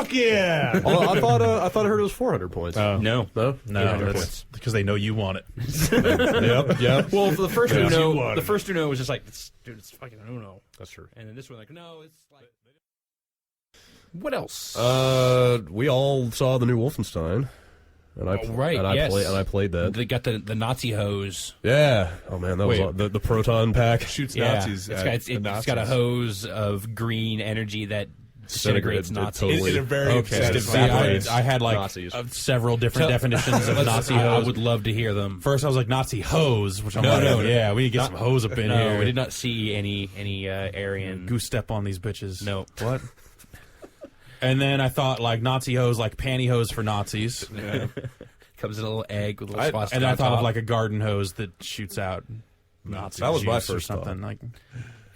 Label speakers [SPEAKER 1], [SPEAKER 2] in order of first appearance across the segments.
[SPEAKER 1] Fuck yeah!
[SPEAKER 2] Oh, I thought I heard it was 400 points.
[SPEAKER 3] No,
[SPEAKER 1] That's because they know you want it.
[SPEAKER 3] Yep. Well, for the first
[SPEAKER 1] Yeah.
[SPEAKER 3] Uno, the first Uno was just like, dude, it's fucking Uno.
[SPEAKER 2] That's true.
[SPEAKER 3] And then this one, like, no, it's like. What else?
[SPEAKER 2] We all saw the new Wolfenstein. And I played that.
[SPEAKER 3] They got the Nazi hose.
[SPEAKER 2] Yeah. Oh man, that was the proton pack.
[SPEAKER 1] Shoots Nazis.
[SPEAKER 3] It's got a hose of green energy that disintegrates Nazis.
[SPEAKER 1] In a very
[SPEAKER 4] I had like
[SPEAKER 2] Nazis.
[SPEAKER 4] Several different definitions of Nazi hose.
[SPEAKER 3] I would love to hear them.
[SPEAKER 4] First, I was like Nazi hose, which I'm yeah, we need to get some hose up in
[SPEAKER 3] No,
[SPEAKER 4] here.
[SPEAKER 3] we did not see any Aryan
[SPEAKER 4] goose step on these bitches.
[SPEAKER 3] No.
[SPEAKER 4] What? And then I thought like Nazi hose, like pantyhose for Nazis.
[SPEAKER 1] Yeah.
[SPEAKER 3] Comes in a little egg with a little swastika.
[SPEAKER 4] And then I thought
[SPEAKER 3] on
[SPEAKER 4] of
[SPEAKER 3] top.
[SPEAKER 4] like a garden hose that shoots out Nazi
[SPEAKER 2] That was my
[SPEAKER 4] juice or
[SPEAKER 2] first
[SPEAKER 4] something.
[SPEAKER 2] thought.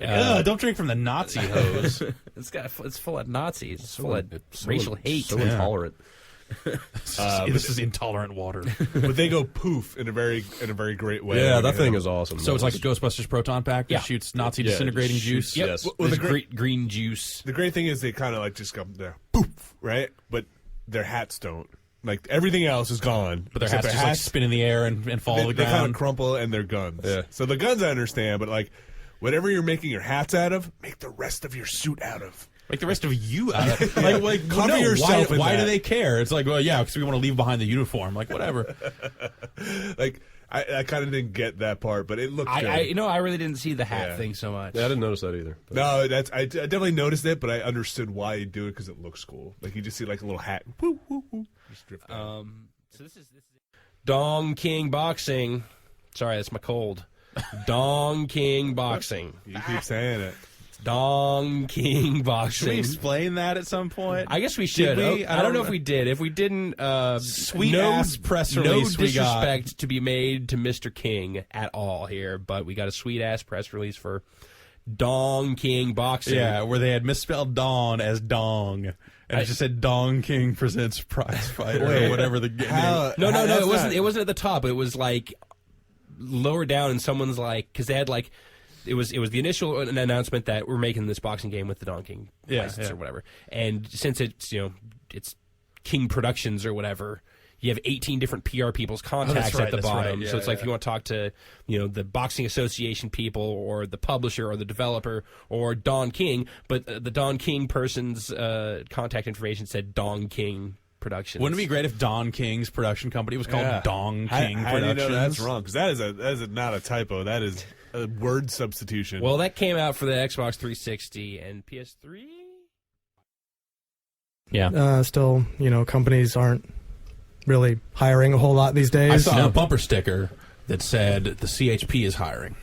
[SPEAKER 4] Like, don't drink from the Nazi hose.
[SPEAKER 3] It's full of Nazis. It's full of racial hate.
[SPEAKER 2] So intolerant.
[SPEAKER 4] This is intolerant water.
[SPEAKER 1] But they go poof in a very great way.
[SPEAKER 2] Yeah, that thing is awesome.
[SPEAKER 4] So it's like a Ghostbusters proton pack that
[SPEAKER 3] Yeah.
[SPEAKER 4] shoots Nazi disintegrating juice.
[SPEAKER 3] Yep.
[SPEAKER 2] Yes.
[SPEAKER 3] Well,
[SPEAKER 1] the
[SPEAKER 3] green juice.
[SPEAKER 1] The great thing is they kind of like just come there, poof, right? But their hats don't. Like everything else is gone.
[SPEAKER 4] But their hats just like spin in the air and fall to the
[SPEAKER 1] They kind
[SPEAKER 4] ground.
[SPEAKER 1] of crumple and they're guns.
[SPEAKER 2] Yeah.
[SPEAKER 1] So the guns I understand, but like whatever you're making your hats out of, make the rest of your suit out of.
[SPEAKER 4] Like the rest of you, like
[SPEAKER 1] Cover
[SPEAKER 4] no,
[SPEAKER 1] yourself in
[SPEAKER 4] Why do
[SPEAKER 1] that.
[SPEAKER 4] they care? It's like, well, yeah, because we want to leave behind the uniform. Like, whatever.
[SPEAKER 1] Like I kind of didn't get that part, but it looked good.
[SPEAKER 3] I really didn't see the hat
[SPEAKER 1] Yeah.
[SPEAKER 3] thing so much.
[SPEAKER 2] Yeah, I didn't notice that either. But
[SPEAKER 1] No, I definitely noticed it, but I understood why you do it because it looks cool. Like you just see like a little hat, woo, woo, woo, just drift down.
[SPEAKER 3] So this is Dong King Boxing. Sorry, that's my cold. Dong King Boxing.
[SPEAKER 1] You keep saying it.
[SPEAKER 3] Dong King
[SPEAKER 4] Should we
[SPEAKER 3] Boxing.
[SPEAKER 4] explain that at some point?
[SPEAKER 3] I guess we should.
[SPEAKER 4] we?
[SPEAKER 3] I don't know if we did. If we didn't,
[SPEAKER 4] Sweet ass press release
[SPEAKER 3] No
[SPEAKER 4] we got.
[SPEAKER 3] disrespect to be made to Mr. King at all here, but we got a sweet ass press release for Dong King Boxing.
[SPEAKER 4] Yeah, where they had misspelled Dawn as Dong. And it just said Dong King presents prize fighter or whatever the game.
[SPEAKER 3] No,
[SPEAKER 1] that's
[SPEAKER 3] it wasn't.
[SPEAKER 1] not-
[SPEAKER 3] It wasn't at the top. It was like lower down, and someone's like, because they had like, it was the initial announcement that we're making this boxing game with the Don King license or whatever. And since it's it's King Productions or whatever, you have 18 different PR people's contacts at the bottom. So it's like if you want to talk to the Boxing Association people or the publisher or the developer or Don King, but the Don King person's contact information said Don King Productions.
[SPEAKER 4] Wouldn't it be great if Don King's production company was called Dong King
[SPEAKER 1] How do you
[SPEAKER 4] Productions?
[SPEAKER 1] know that's wrong? Because that is not a typo. That is a word substitution.
[SPEAKER 3] Well, that came out for the Xbox 360 and PS3. Yeah.
[SPEAKER 5] Still, companies aren't really hiring a whole lot these days.
[SPEAKER 4] I saw a bumper sticker that said the CHP is hiring.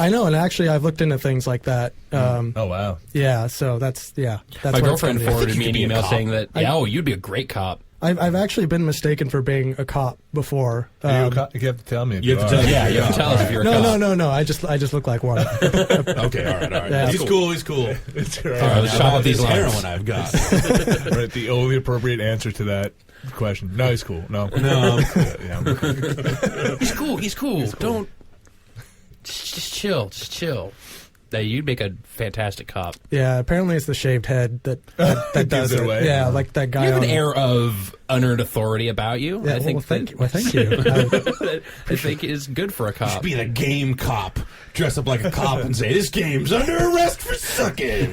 [SPEAKER 5] I know, and actually, I've looked into things like that.
[SPEAKER 1] oh wow.
[SPEAKER 5] Yeah, so that's
[SPEAKER 3] My
[SPEAKER 5] where it's
[SPEAKER 3] girlfriend
[SPEAKER 5] gonna be.
[SPEAKER 3] forwarded me an
[SPEAKER 4] be a
[SPEAKER 3] email
[SPEAKER 4] cop.
[SPEAKER 3] saying that, you'd be a great cop.
[SPEAKER 5] I've actually been mistaken for being a cop before.
[SPEAKER 1] You have to tell me. If
[SPEAKER 4] You have to
[SPEAKER 1] are.
[SPEAKER 4] tell,
[SPEAKER 3] You have to tell us if you're a cop.
[SPEAKER 5] No. I just look like one.
[SPEAKER 4] Okay, all right.
[SPEAKER 5] Yeah.
[SPEAKER 4] He's cool. He's cool.
[SPEAKER 1] It's
[SPEAKER 3] All right, let's chop up these lines.
[SPEAKER 4] heroin I've got.
[SPEAKER 1] right, the only appropriate answer to that question. No, he's cool. No. Yeah.
[SPEAKER 3] He's cool. Don't. Just chill. Just chill. That you'd make a fantastic cop.
[SPEAKER 5] Yeah, apparently it's the shaved head that does
[SPEAKER 1] Gives it away.
[SPEAKER 5] Yeah, like that guy.
[SPEAKER 3] You have an
[SPEAKER 5] on-
[SPEAKER 3] air of unearned authority about you.
[SPEAKER 5] Yeah,
[SPEAKER 3] I think.
[SPEAKER 5] thank you. Thank you.
[SPEAKER 3] I think is good for a cop.
[SPEAKER 4] Be the game cop. Dress up like a cop and say, this game's under arrest for sucking.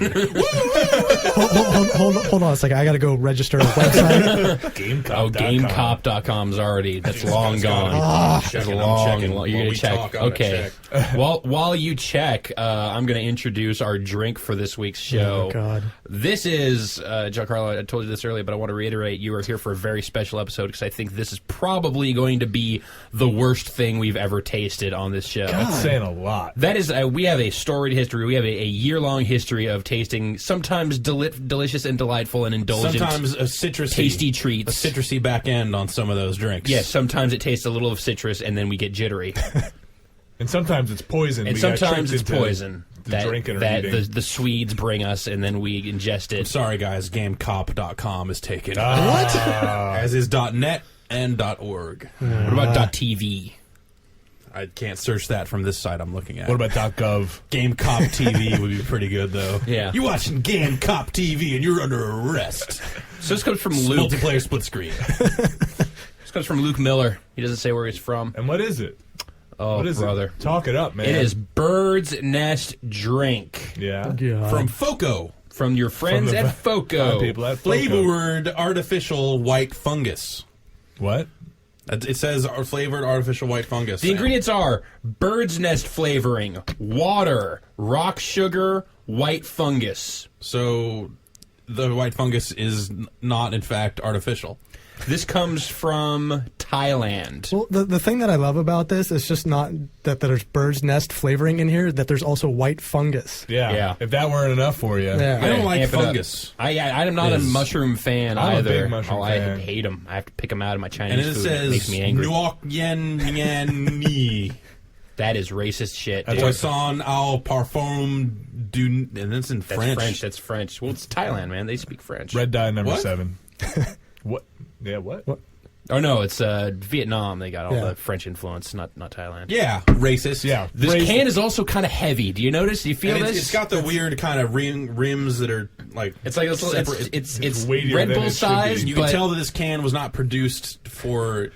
[SPEAKER 5] hold on a second. I got to go register a website.
[SPEAKER 1] GameCop.com.
[SPEAKER 3] GameCop.com's already. That's long gone. That's
[SPEAKER 4] Checking, I'm
[SPEAKER 3] long.
[SPEAKER 4] checking.
[SPEAKER 3] You're
[SPEAKER 4] While
[SPEAKER 3] gonna
[SPEAKER 4] we
[SPEAKER 3] check.
[SPEAKER 4] talk, I'm gonna
[SPEAKER 3] Okay. While you check, I'm gonna introduce our drink for this week's show.
[SPEAKER 5] Oh, God.
[SPEAKER 3] This is Giancarlo. I told you this earlier, but I want to reiterate: you are here for a very special episode because I think this is probably going to be the worst thing we've ever tasted on this show.
[SPEAKER 1] That's saying a lot.
[SPEAKER 3] That is, we have a storied history. We have a year-long history of tasting sometimes delicious and delightful and indulgent,
[SPEAKER 4] Sometimes a citrusy,
[SPEAKER 3] tasty treats.
[SPEAKER 4] A citrusy back end on some of those drinks.
[SPEAKER 3] Yes, sometimes it tastes a little of citrus, and then we get jittery.
[SPEAKER 1] And sometimes it's poison.
[SPEAKER 3] And
[SPEAKER 1] We got
[SPEAKER 3] sometimes
[SPEAKER 1] tricked
[SPEAKER 3] it's
[SPEAKER 1] into
[SPEAKER 3] poison
[SPEAKER 1] the drinking or eating.
[SPEAKER 3] the Swedes bring us, and then we ingest it.
[SPEAKER 4] Sorry, guys. GameCop.com is taken.
[SPEAKER 3] What?
[SPEAKER 4] As is .net and .org.
[SPEAKER 3] What about .tv?
[SPEAKER 4] I can't search that from this site I'm looking at.
[SPEAKER 1] What about .gov?
[SPEAKER 4] Game Cop TV would be pretty good, though.
[SPEAKER 3] Yeah.
[SPEAKER 4] You're watching Game Cop TV and you're under arrest.
[SPEAKER 3] So this comes from Luke.
[SPEAKER 4] Multiplayer split screen.
[SPEAKER 3] This comes from Luke Miller. He doesn't say where he's from.
[SPEAKER 1] And what is it?
[SPEAKER 3] Oh,
[SPEAKER 1] What is
[SPEAKER 3] brother.
[SPEAKER 1] it? Talk it up, man.
[SPEAKER 3] It is Bird's Nest Drink
[SPEAKER 1] Yeah.
[SPEAKER 4] From Foco.
[SPEAKER 3] from your friends
[SPEAKER 1] From the
[SPEAKER 3] at Foco.
[SPEAKER 1] People at Foco.
[SPEAKER 4] Flavored artificial white fungus.
[SPEAKER 1] What?
[SPEAKER 4] It says flavored artificial white fungus.
[SPEAKER 3] The ingredients are Bird's Nest flavoring, water, rock sugar, white fungus.
[SPEAKER 4] So the white fungus is not, in fact, artificial.
[SPEAKER 3] This comes from Thailand.
[SPEAKER 5] Well, the thing that I love about this is just not that there's bird's nest flavoring in here, that there's also white fungus.
[SPEAKER 1] Yeah.
[SPEAKER 3] Yeah.
[SPEAKER 1] If that weren't enough for you.
[SPEAKER 5] Yeah.
[SPEAKER 4] I don't like
[SPEAKER 3] Amp it up.
[SPEAKER 4] fungus.
[SPEAKER 3] I'm not a mushroom fan
[SPEAKER 1] I'm a
[SPEAKER 3] either.
[SPEAKER 1] big mushroom
[SPEAKER 3] I
[SPEAKER 1] fan.
[SPEAKER 3] hate them. I have to pick them out of my Chinese
[SPEAKER 4] And then it
[SPEAKER 3] food. It
[SPEAKER 4] says
[SPEAKER 3] makes me angry.
[SPEAKER 4] Nuoc Yen Yen Ni.
[SPEAKER 3] That is racist shit. Dude.
[SPEAKER 4] Poisson au parfum du. And it's in
[SPEAKER 3] That's
[SPEAKER 4] French.
[SPEAKER 3] That's French. Well, it's Thailand, man. They speak French.
[SPEAKER 1] Red dye number
[SPEAKER 4] What?
[SPEAKER 1] 7. What? Yeah, what?
[SPEAKER 3] Oh no, it's Vietnam. They got all
[SPEAKER 5] Yeah.
[SPEAKER 3] the French influence, not Thailand.
[SPEAKER 4] Yeah, racist.
[SPEAKER 1] Yeah.
[SPEAKER 3] This
[SPEAKER 1] Racist.
[SPEAKER 3] can is also kind of heavy. Do you notice? Do you feel
[SPEAKER 4] And
[SPEAKER 3] this?
[SPEAKER 4] it's got the weird kind of rims that are like.
[SPEAKER 3] It's like
[SPEAKER 4] separate.
[SPEAKER 3] it's
[SPEAKER 1] weightier
[SPEAKER 3] Red
[SPEAKER 1] than
[SPEAKER 3] Bull
[SPEAKER 1] it should
[SPEAKER 3] size.
[SPEAKER 1] be.
[SPEAKER 4] You can
[SPEAKER 3] but
[SPEAKER 4] tell that this can was not produced for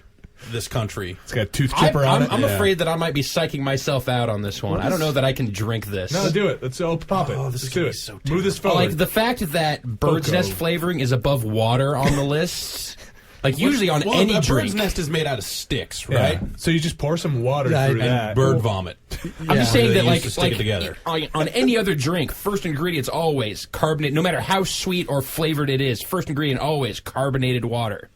[SPEAKER 4] this country.
[SPEAKER 1] It's got a tooth chipper on it.
[SPEAKER 3] I'm
[SPEAKER 4] Yeah.
[SPEAKER 3] afraid that I might be psyching myself out on this one. I don't know that I can drink this.
[SPEAKER 1] No, do it. Let's pop it.
[SPEAKER 4] Oh, this
[SPEAKER 1] Let's
[SPEAKER 4] is
[SPEAKER 1] do
[SPEAKER 4] gonna
[SPEAKER 1] it.
[SPEAKER 4] be so
[SPEAKER 1] Move this
[SPEAKER 3] I
[SPEAKER 1] forward.
[SPEAKER 3] like the fact that Bird's
[SPEAKER 1] Foco.
[SPEAKER 3] Nest flavoring is above water on the list. Like usually on
[SPEAKER 4] Well,
[SPEAKER 3] any
[SPEAKER 4] a
[SPEAKER 3] drink.
[SPEAKER 4] bird's nest is made out of sticks,
[SPEAKER 1] Yeah.
[SPEAKER 4] right?
[SPEAKER 1] So you just pour some water
[SPEAKER 5] Yeah,
[SPEAKER 1] through
[SPEAKER 5] and
[SPEAKER 1] that.
[SPEAKER 4] Bird vomit.
[SPEAKER 3] I'm just saying
[SPEAKER 4] They
[SPEAKER 3] that,
[SPEAKER 4] used
[SPEAKER 3] like,
[SPEAKER 4] to stick it together.
[SPEAKER 3] on any other drink, first ingredient's always carbonate. No matter how sweet or flavored it is, first ingredient always carbonated water.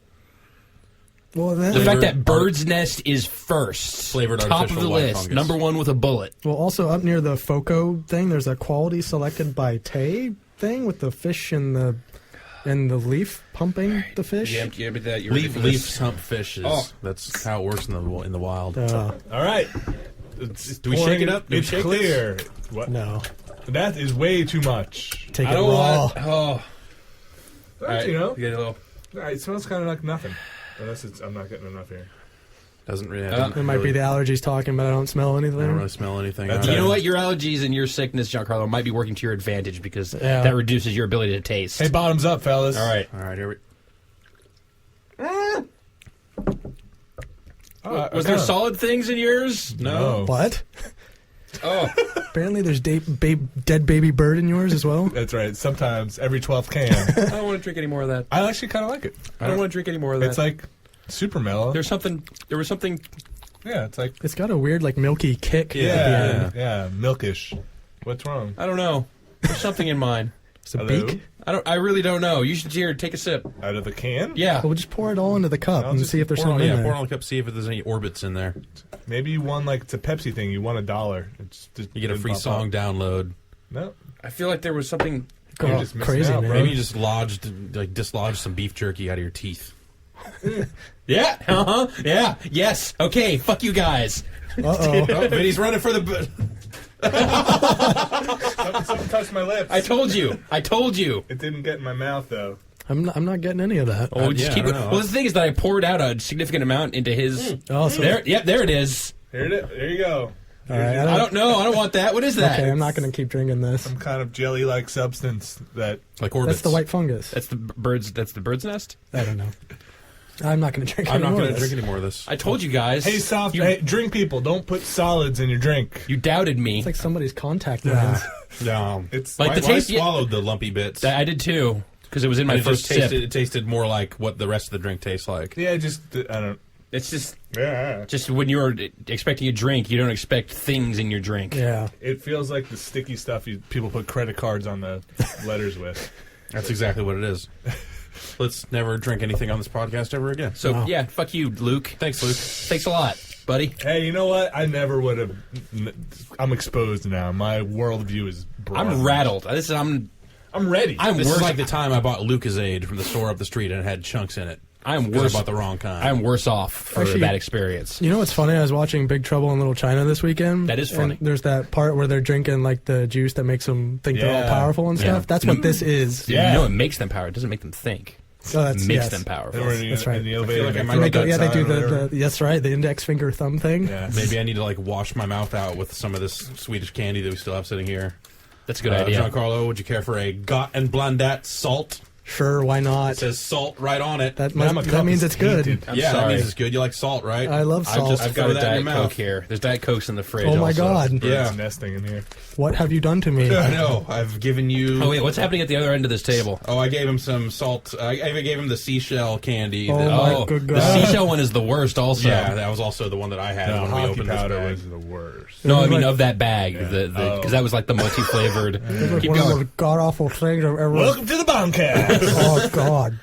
[SPEAKER 5] Well, then,
[SPEAKER 3] The fact
[SPEAKER 4] Flavored
[SPEAKER 3] that Bird's Nest is first,
[SPEAKER 4] Flavored
[SPEAKER 3] top of
[SPEAKER 4] artificial
[SPEAKER 3] the
[SPEAKER 4] white
[SPEAKER 3] list,
[SPEAKER 4] fungus.
[SPEAKER 3] number one with a bullet.
[SPEAKER 5] well, also up near the Foco thing, there's a quality selected by Tay thing with the fish and the leaf pumping the fish.
[SPEAKER 4] Leaf hump fishes.
[SPEAKER 3] Oh.
[SPEAKER 4] That's how it works in the wild.
[SPEAKER 1] All right.
[SPEAKER 4] Do we shake it up? Do we
[SPEAKER 1] It's
[SPEAKER 4] shake
[SPEAKER 1] clear. What?
[SPEAKER 5] No,
[SPEAKER 1] That is way too much.
[SPEAKER 5] take it raw.
[SPEAKER 3] Oh,
[SPEAKER 1] But, you know,
[SPEAKER 3] get a little.
[SPEAKER 1] it smells kind of like nothing. Unless I'm not getting enough here.
[SPEAKER 4] Doesn't really.
[SPEAKER 5] It might be the allergies talking, but I don't smell anything.
[SPEAKER 4] I don't really smell anything.
[SPEAKER 1] That's
[SPEAKER 3] You know what? Your allergies and your sickness, Giancarlo, might be working to your advantage because
[SPEAKER 5] Yeah.
[SPEAKER 3] that reduces your ability to taste.
[SPEAKER 1] Hey, bottoms up, fellas.
[SPEAKER 3] All right.
[SPEAKER 4] All right, here we.
[SPEAKER 3] Was there solid things in yours?
[SPEAKER 1] No.
[SPEAKER 5] What?
[SPEAKER 3] Oh,
[SPEAKER 5] Apparently, there's dead baby bird in yours as well.
[SPEAKER 1] That's right. Sometimes every 12th can.
[SPEAKER 3] I don't want to drink any more of that.
[SPEAKER 1] I actually kind of like it.
[SPEAKER 3] I don't want to drink any more of that.
[SPEAKER 1] It's like super mellow.
[SPEAKER 3] There was something.
[SPEAKER 1] Yeah, it's like
[SPEAKER 5] It's got a weird, like, milky kick.
[SPEAKER 4] Yeah.
[SPEAKER 5] At the end.
[SPEAKER 1] yeah, milkish. What's wrong?
[SPEAKER 3] I don't know. There's something in mine.
[SPEAKER 5] It's a
[SPEAKER 1] Hello?
[SPEAKER 5] beak.
[SPEAKER 3] I really don't know. You should take a sip.
[SPEAKER 1] Out of the can?
[SPEAKER 3] Yeah.
[SPEAKER 5] Well, we'll just pour it all into the cup
[SPEAKER 1] I'll
[SPEAKER 5] and
[SPEAKER 1] just
[SPEAKER 5] see if there's
[SPEAKER 4] Pour it on,
[SPEAKER 5] something in
[SPEAKER 4] pour it
[SPEAKER 5] there.
[SPEAKER 4] on a cup. See if there's any orbits in there.
[SPEAKER 1] Maybe you won it's a Pepsi thing. You won $1. It's just
[SPEAKER 4] You get a
[SPEAKER 1] didn't
[SPEAKER 4] free
[SPEAKER 1] pop
[SPEAKER 4] song
[SPEAKER 1] up.
[SPEAKER 4] download.
[SPEAKER 1] No.
[SPEAKER 3] I feel like there was something.
[SPEAKER 1] You're
[SPEAKER 5] Oh,
[SPEAKER 1] just missing
[SPEAKER 5] crazy,
[SPEAKER 1] out,
[SPEAKER 5] man.
[SPEAKER 1] bro.
[SPEAKER 4] Maybe you just dislodged some beef jerky out of your teeth.
[SPEAKER 3] Yeah. Uh huh. Yeah. Yes. Okay. Fuck you guys.
[SPEAKER 5] Uh-oh.
[SPEAKER 4] Oh, Vinny's running for the.
[SPEAKER 1] Something touched my lips.
[SPEAKER 3] I told you.
[SPEAKER 1] It didn't get in my mouth, though.
[SPEAKER 5] I'm not getting any of that.
[SPEAKER 3] Oh, just
[SPEAKER 4] yeah,
[SPEAKER 3] keep
[SPEAKER 4] I
[SPEAKER 3] it.
[SPEAKER 4] don't know.
[SPEAKER 3] Well, the thing is that I poured out a significant amount into his.
[SPEAKER 5] Oh, so
[SPEAKER 3] There. Yep. There it is.
[SPEAKER 1] There you go.
[SPEAKER 5] all right,
[SPEAKER 3] I don't know. I don't want that. What is that?
[SPEAKER 5] Okay, I'm not going to keep drinking this.
[SPEAKER 1] Some kind of jelly-like substance that...
[SPEAKER 4] Like orbits.
[SPEAKER 5] That's the white fungus.
[SPEAKER 3] That's the bird's. That's the bird's nest.
[SPEAKER 5] I don't know. I'm not going to drink
[SPEAKER 4] I'm not
[SPEAKER 5] any more
[SPEAKER 4] going
[SPEAKER 5] of
[SPEAKER 4] to
[SPEAKER 5] this.
[SPEAKER 4] drink any more of this.
[SPEAKER 3] I told you guys.
[SPEAKER 1] Hey,
[SPEAKER 3] You,
[SPEAKER 1] drink people. Don't put solids in your drink.
[SPEAKER 3] you doubted me.
[SPEAKER 5] It's like somebody's contact lens.
[SPEAKER 4] No,
[SPEAKER 1] It's
[SPEAKER 3] Like
[SPEAKER 4] I,
[SPEAKER 3] the taste-
[SPEAKER 4] I swallowed the lumpy bits.
[SPEAKER 3] I did too because it was in my
[SPEAKER 4] And it
[SPEAKER 3] first
[SPEAKER 4] just
[SPEAKER 3] sip.
[SPEAKER 4] tasted. It tasted more like what the rest of the drink tastes like.
[SPEAKER 1] Yeah, just... I don't...
[SPEAKER 3] It's just
[SPEAKER 1] Yeah.
[SPEAKER 3] when you're expecting a drink, you don't expect things in your drink.
[SPEAKER 5] Yeah.
[SPEAKER 1] It feels like the sticky stuff people put credit cards on the letters with.
[SPEAKER 4] That's exactly what it is. Let's never drink anything on this podcast ever again.
[SPEAKER 3] So
[SPEAKER 5] Wow.
[SPEAKER 3] yeah, fuck you, Luke.
[SPEAKER 4] Thanks, Luke.
[SPEAKER 3] Thanks a lot, buddy.
[SPEAKER 1] Hey, you know what? I never would have... I'm exposed now. My worldview is broad.
[SPEAKER 3] I'm rattled. I'm
[SPEAKER 1] ready.
[SPEAKER 4] This
[SPEAKER 3] worse.
[SPEAKER 4] is like the time I bought Lucasade from the store up the street and it had chunks in it.
[SPEAKER 3] I'm
[SPEAKER 4] 'Cause
[SPEAKER 3] worse.
[SPEAKER 4] I bought the wrong kind.
[SPEAKER 3] I'm worse off for
[SPEAKER 5] Actually-
[SPEAKER 3] that experience.
[SPEAKER 5] You know what's funny? I was watching Big Trouble in Little China this weekend.
[SPEAKER 3] That is funny.
[SPEAKER 5] And there's that part where they're drinking like the juice that makes them think they're all
[SPEAKER 1] Yeah.
[SPEAKER 5] powerful and stuff.
[SPEAKER 3] Yeah.
[SPEAKER 5] That's what this is.
[SPEAKER 1] Yeah.
[SPEAKER 3] You know, it makes them powerful. It doesn't make them think.
[SPEAKER 5] Oh, that's
[SPEAKER 3] It makes
[SPEAKER 5] yes.
[SPEAKER 3] them powerful.
[SPEAKER 1] They were in,
[SPEAKER 5] That's right.
[SPEAKER 1] in the elevator.
[SPEAKER 4] like I
[SPEAKER 1] and
[SPEAKER 4] might
[SPEAKER 1] throw
[SPEAKER 5] They
[SPEAKER 1] up
[SPEAKER 5] go,
[SPEAKER 1] that
[SPEAKER 5] yeah, they do
[SPEAKER 1] sign or whatever.
[SPEAKER 5] that's right, the index finger thumb thing.
[SPEAKER 1] Yeah.
[SPEAKER 4] Maybe I need to like wash my mouth out with some of this Swedish candy that we still have sitting here.
[SPEAKER 3] That's a good idea.
[SPEAKER 4] Giancarlo, would you care for a Got and Blandat salt?
[SPEAKER 5] Sure, why
[SPEAKER 4] It
[SPEAKER 5] not?
[SPEAKER 4] says salt right on it.
[SPEAKER 5] That
[SPEAKER 1] Man, my cup
[SPEAKER 5] means
[SPEAKER 1] is
[SPEAKER 5] it's good.
[SPEAKER 1] tainted.
[SPEAKER 4] Yeah, that
[SPEAKER 3] sorry.
[SPEAKER 4] means it's good. You like salt, right?
[SPEAKER 5] I love salt.
[SPEAKER 3] I've
[SPEAKER 4] throw
[SPEAKER 3] got a
[SPEAKER 4] that in your
[SPEAKER 3] Diet
[SPEAKER 4] mouth.
[SPEAKER 3] Coke here. There's Diet Cokes in the fridge.
[SPEAKER 5] Oh my
[SPEAKER 3] also.
[SPEAKER 5] God!
[SPEAKER 4] Yeah.
[SPEAKER 1] Birds nesting in here.
[SPEAKER 5] What have you done to me?
[SPEAKER 4] I know. I've given you.
[SPEAKER 3] Oh wait, what's happening at the other end of this table?
[SPEAKER 4] Oh, I gave him some salt. I even gave him the seashell candy.
[SPEAKER 5] Oh,
[SPEAKER 4] that-
[SPEAKER 5] my good
[SPEAKER 3] the
[SPEAKER 5] God.
[SPEAKER 3] seashell one is the worst. Also,
[SPEAKER 4] yeah, that was also the one that I had
[SPEAKER 1] No,
[SPEAKER 4] when we
[SPEAKER 1] hockey
[SPEAKER 4] opened this
[SPEAKER 1] powder
[SPEAKER 4] bag.
[SPEAKER 1] was the worst.
[SPEAKER 3] no, I mean
[SPEAKER 5] Like-
[SPEAKER 3] of that bag, because that was like the multi-flavored.
[SPEAKER 5] This is
[SPEAKER 3] Keep
[SPEAKER 5] one of
[SPEAKER 3] going.
[SPEAKER 5] the god awful things I've ever.
[SPEAKER 1] Welcome to the Bombcast.
[SPEAKER 5] Oh God!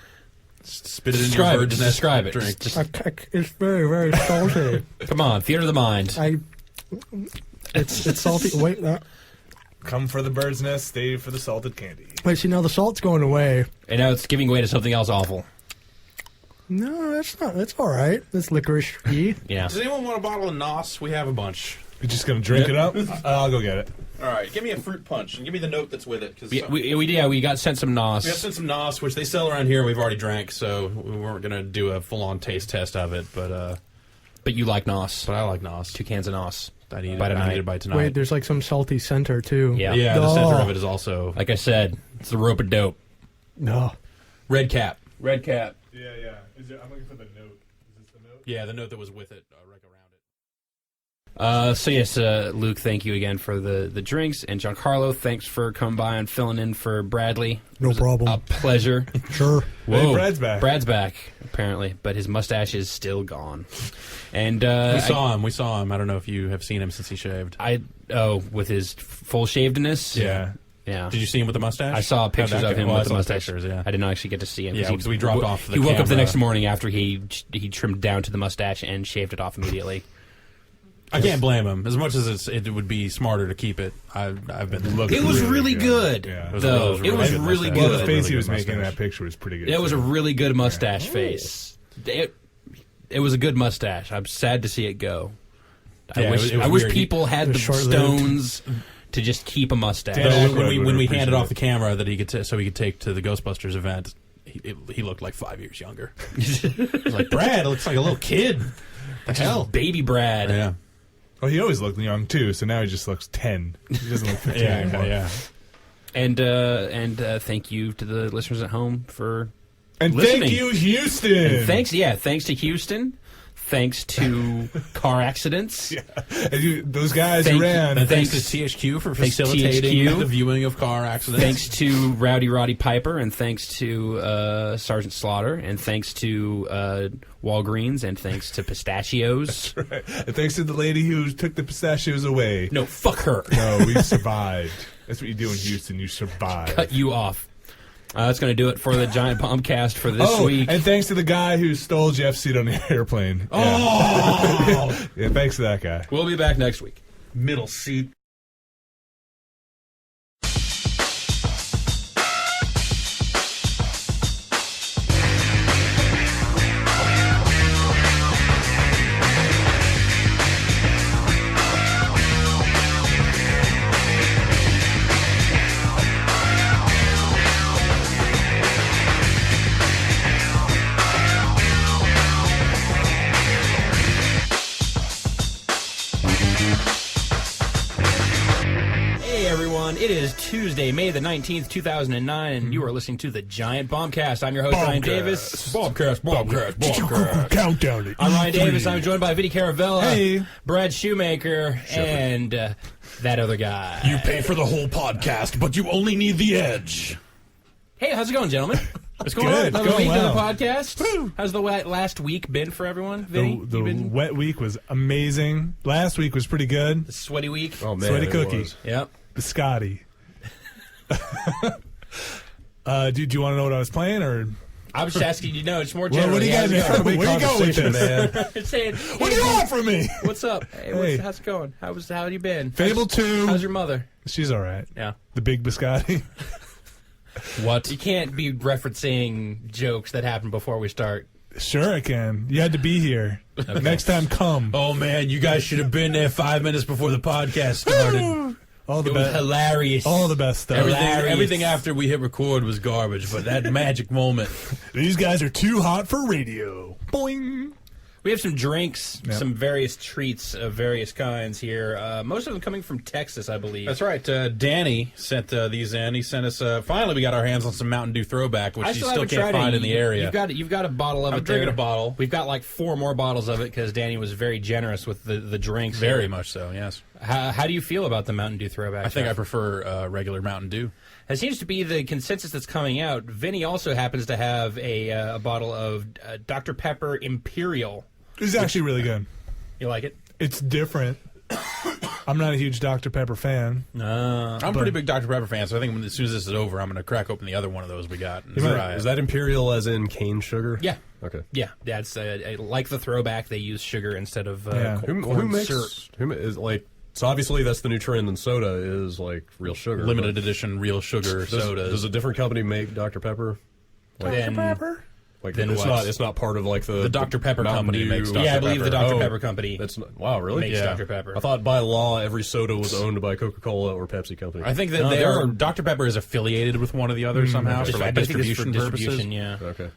[SPEAKER 4] Spit it in
[SPEAKER 3] Describe
[SPEAKER 4] your
[SPEAKER 3] it.
[SPEAKER 4] bird's
[SPEAKER 3] Just
[SPEAKER 4] nest
[SPEAKER 3] describe it.
[SPEAKER 4] drink.
[SPEAKER 5] It's very very salty.
[SPEAKER 3] Come on, theater of the mind.
[SPEAKER 5] It's salty. Wait,
[SPEAKER 1] Come for the bird's nest, stay for the salted candy.
[SPEAKER 5] wait. See now the salt's going away.
[SPEAKER 3] And now it's giving way to something else awful.
[SPEAKER 5] No, that's not. That's all right. It's licorice-y.
[SPEAKER 3] Yeah.
[SPEAKER 4] Does anyone want a bottle of Nos? We have a bunch.
[SPEAKER 1] You're just gonna drink it up? I'll go get it.
[SPEAKER 4] All right, give me a fruit punch and give me the note that's with it. Cause
[SPEAKER 3] We got sent some NOS.
[SPEAKER 4] we got sent some Nos, which they sell around here. We've already drank, so we weren't gonna do a full-on taste test of it. But
[SPEAKER 3] But you like NOS.
[SPEAKER 4] I like Nos.
[SPEAKER 3] 2 cans of NOS.
[SPEAKER 4] I need
[SPEAKER 3] by
[SPEAKER 4] it. I
[SPEAKER 3] tonight.
[SPEAKER 4] need it by tonight.
[SPEAKER 5] Wait, there's like some salty center too.
[SPEAKER 3] Yeah.
[SPEAKER 4] yeah, the center
[SPEAKER 5] Oh.
[SPEAKER 4] of it is also
[SPEAKER 3] Like I said, it's the rope of dope.
[SPEAKER 5] No.
[SPEAKER 4] red cap.
[SPEAKER 3] Red cap.
[SPEAKER 1] Yeah. I'm looking for the note. Is this the note?
[SPEAKER 4] Yeah, the note that was with it. Right around it.
[SPEAKER 3] So yes, Luke, thank you again for the drinks, and Giancarlo, thanks for coming by and filling in for Bradley.
[SPEAKER 5] No problem.
[SPEAKER 3] A pleasure.
[SPEAKER 5] Sure.
[SPEAKER 3] Whoa,
[SPEAKER 1] Brad's back.
[SPEAKER 3] Brad's back apparently, but his mustache is still gone. And
[SPEAKER 4] We saw him. We saw him. I don't know if you have seen him since he shaved.
[SPEAKER 3] With his full shavedness.
[SPEAKER 1] Yeah.
[SPEAKER 3] Yeah.
[SPEAKER 4] Did you see him with the mustache?
[SPEAKER 3] I saw pictures of him
[SPEAKER 4] Well,
[SPEAKER 3] with
[SPEAKER 4] I
[SPEAKER 3] the
[SPEAKER 4] saw
[SPEAKER 3] mustache.
[SPEAKER 4] Pictures, yeah.
[SPEAKER 3] I did not actually get to see him.
[SPEAKER 4] Yeah, because we dropped off the
[SPEAKER 3] He woke up the
[SPEAKER 4] camera.
[SPEAKER 3] next morning after he trimmed down to the mustache and shaved it off immediately.
[SPEAKER 4] I can't blame him. As much as it would be smarter to keep it, I've been looking.
[SPEAKER 3] It was really good,
[SPEAKER 1] Yeah.
[SPEAKER 4] It was
[SPEAKER 3] though.
[SPEAKER 4] a
[SPEAKER 3] It was
[SPEAKER 4] good
[SPEAKER 3] really
[SPEAKER 4] mustache.
[SPEAKER 3] good.
[SPEAKER 1] Well, the
[SPEAKER 4] Really
[SPEAKER 1] face
[SPEAKER 4] good
[SPEAKER 1] he was making in
[SPEAKER 4] mustache.
[SPEAKER 1] that picture was pretty good.
[SPEAKER 3] It was a
[SPEAKER 1] too.
[SPEAKER 3] really good mustache face. It was a good mustache. I'm sad to see it go.
[SPEAKER 4] Yeah,
[SPEAKER 3] I wish
[SPEAKER 4] it was
[SPEAKER 3] wish
[SPEAKER 4] weird.
[SPEAKER 3] people had
[SPEAKER 5] It
[SPEAKER 3] the
[SPEAKER 5] was short-lived.
[SPEAKER 3] stones to just keep a mustache.
[SPEAKER 1] Dan
[SPEAKER 4] So
[SPEAKER 1] Aykroyd
[SPEAKER 4] when we
[SPEAKER 1] would
[SPEAKER 4] handed
[SPEAKER 1] appreciate
[SPEAKER 4] off
[SPEAKER 1] it.
[SPEAKER 4] the camera that he could take to the Ghostbusters event, he looked like 5 years younger. I was like, Brad, it looks like a little kid. The hell?
[SPEAKER 3] Baby Brad.
[SPEAKER 4] Yeah.
[SPEAKER 1] Well, he always looked young too, so now he just looks 10. He doesn't look 15 anymore.
[SPEAKER 4] Yeah.
[SPEAKER 3] And thank you to the listeners at home for
[SPEAKER 1] And
[SPEAKER 3] listening.
[SPEAKER 1] thank you, Houston.
[SPEAKER 3] And thanks to Houston. Thanks to car accidents.
[SPEAKER 1] And those guys
[SPEAKER 3] Thank
[SPEAKER 1] who
[SPEAKER 3] you.
[SPEAKER 1] ran.
[SPEAKER 4] And thanks
[SPEAKER 3] Thanks-
[SPEAKER 4] to THQ for
[SPEAKER 3] thanks to
[SPEAKER 4] facilitating
[SPEAKER 3] THQ.
[SPEAKER 4] the viewing of car accidents.
[SPEAKER 3] Thanks to Rowdy Roddy Piper, and thanks to Sergeant Slaughter, and thanks to Walgreens, and thanks to Pistachios.
[SPEAKER 1] And thanks to the lady who took the pistachios away.
[SPEAKER 3] No, fuck her.
[SPEAKER 1] No, we survived. That's what you do in Houston. You survive.
[SPEAKER 3] Cut you off. That's going to do it for the Giant Bombcast for this week.
[SPEAKER 1] and thanks to the guy who stole Jeff's seat on the airplane.
[SPEAKER 4] Oh!
[SPEAKER 1] Yeah, thanks to that guy.
[SPEAKER 3] We'll be back next week.
[SPEAKER 4] Middle seat.
[SPEAKER 3] Hey, everyone. It is Tuesday, May the 19th, 2009, and you are listening to the Giant Bombcast. I'm your host, Ryan Davis.
[SPEAKER 4] Bombcast.
[SPEAKER 1] Countdown.
[SPEAKER 3] I'm Ryan Davis. I'm joined by Vinny Caravella,
[SPEAKER 1] Hey.
[SPEAKER 3] Brad Shoemaker, and that other guy.
[SPEAKER 4] You pay for the whole podcast, but you only need the edge.
[SPEAKER 3] Hey, how's it going, gentlemen?
[SPEAKER 1] It's going
[SPEAKER 3] Another
[SPEAKER 1] It's going
[SPEAKER 3] week
[SPEAKER 1] well.
[SPEAKER 3] of the podcast. How's the last week been for everyone, Vinny?
[SPEAKER 1] The
[SPEAKER 3] You been
[SPEAKER 1] wet week was amazing. Last week was pretty good.
[SPEAKER 3] the sweaty week?
[SPEAKER 2] Oh man,
[SPEAKER 1] Sweaty
[SPEAKER 2] it
[SPEAKER 1] cookie.
[SPEAKER 2] was.
[SPEAKER 3] Yep.
[SPEAKER 1] Biscotti. Do you want to know what I was playing, or
[SPEAKER 3] I was just asking you. No, it's more
[SPEAKER 1] well,
[SPEAKER 3] general.
[SPEAKER 1] what do you
[SPEAKER 3] How's
[SPEAKER 1] guys?
[SPEAKER 3] it going?
[SPEAKER 1] Where you go with this, man?
[SPEAKER 3] It's saying,
[SPEAKER 1] What do you want from me?
[SPEAKER 3] what's up? Hey,
[SPEAKER 1] Hey.
[SPEAKER 3] how's it going? How you been?
[SPEAKER 1] Fable 2.
[SPEAKER 3] How's your mother?
[SPEAKER 1] She's all right.
[SPEAKER 3] Yeah.
[SPEAKER 1] The big biscotti.
[SPEAKER 3] What? You can't be referencing jokes that happened before we start.
[SPEAKER 1] Sure, I can. You had to be here. Next time, come.
[SPEAKER 4] Oh man, you guys should have been there 5 minutes before the podcast started.
[SPEAKER 1] All the
[SPEAKER 3] It was
[SPEAKER 1] best.
[SPEAKER 3] hilarious.
[SPEAKER 1] All the best stuff.
[SPEAKER 4] Everything after we hit record was garbage, but that magic moment.
[SPEAKER 1] These guys are too hot for radio. Boing.
[SPEAKER 3] We have some drinks,
[SPEAKER 1] Yep.
[SPEAKER 3] some various treats of various kinds here. Most of them coming from Texas, I believe.
[SPEAKER 4] That's right. Danny sent these in. He sent us. Finally, we got our hands on some Mountain Dew Throwback, which you still can't find in the area.
[SPEAKER 3] You've got a bottle of it.
[SPEAKER 4] I'm drinking
[SPEAKER 3] there.
[SPEAKER 4] a bottle.
[SPEAKER 3] We've got like 4 more bottles of it because Danny was very generous with the drinks.
[SPEAKER 4] Very much so. Yes.
[SPEAKER 3] How do you feel about the Mountain Dew Throwback?
[SPEAKER 4] I think
[SPEAKER 3] Jeff?
[SPEAKER 4] I prefer regular Mountain Dew.
[SPEAKER 3] It seems to be the consensus that's coming out. Vinny also happens to have a bottle of Dr. Pepper Imperial.
[SPEAKER 1] It's actually really good.
[SPEAKER 3] You like it?
[SPEAKER 1] It's different. I'm not a huge Dr. Pepper fan.
[SPEAKER 4] I'm a pretty big Dr. Pepper fan, so I think as soon as this is over, I'm going to crack open the other one of those we got. And try
[SPEAKER 2] Is
[SPEAKER 4] it.
[SPEAKER 2] that Imperial as in cane sugar?
[SPEAKER 3] Yeah.
[SPEAKER 2] Okay.
[SPEAKER 3] Yeah, that's like the Throwback. They use sugar instead of
[SPEAKER 1] Yeah.
[SPEAKER 3] corn
[SPEAKER 2] Who makes
[SPEAKER 3] syrup.
[SPEAKER 2] is like? So obviously that's the new trend in soda is like real sugar.
[SPEAKER 4] Limited edition real sugar sodas.
[SPEAKER 2] Does a different company make Dr. Pepper?
[SPEAKER 3] Then-
[SPEAKER 2] Like
[SPEAKER 3] Then
[SPEAKER 2] it's
[SPEAKER 3] what?
[SPEAKER 2] not part of like the
[SPEAKER 4] Dr. Pepper
[SPEAKER 2] Mountain
[SPEAKER 4] company
[SPEAKER 2] Dew.
[SPEAKER 4] makes Dr.
[SPEAKER 3] Yeah, I believe the
[SPEAKER 4] Pepper.
[SPEAKER 3] Dr.
[SPEAKER 2] Oh.
[SPEAKER 3] Pepper company
[SPEAKER 2] That's not, wow, really?
[SPEAKER 3] makes
[SPEAKER 4] Yeah.
[SPEAKER 3] Dr. Pepper.
[SPEAKER 2] I thought by law every soda was owned by Coca-Cola or Pepsi Company.
[SPEAKER 4] I think that
[SPEAKER 3] No, there are-
[SPEAKER 4] Dr. Pepper is affiliated with one or the other somehow for
[SPEAKER 3] I
[SPEAKER 4] like
[SPEAKER 3] think it's for
[SPEAKER 4] distribution purposes.
[SPEAKER 3] distribution, yeah.
[SPEAKER 2] Okay.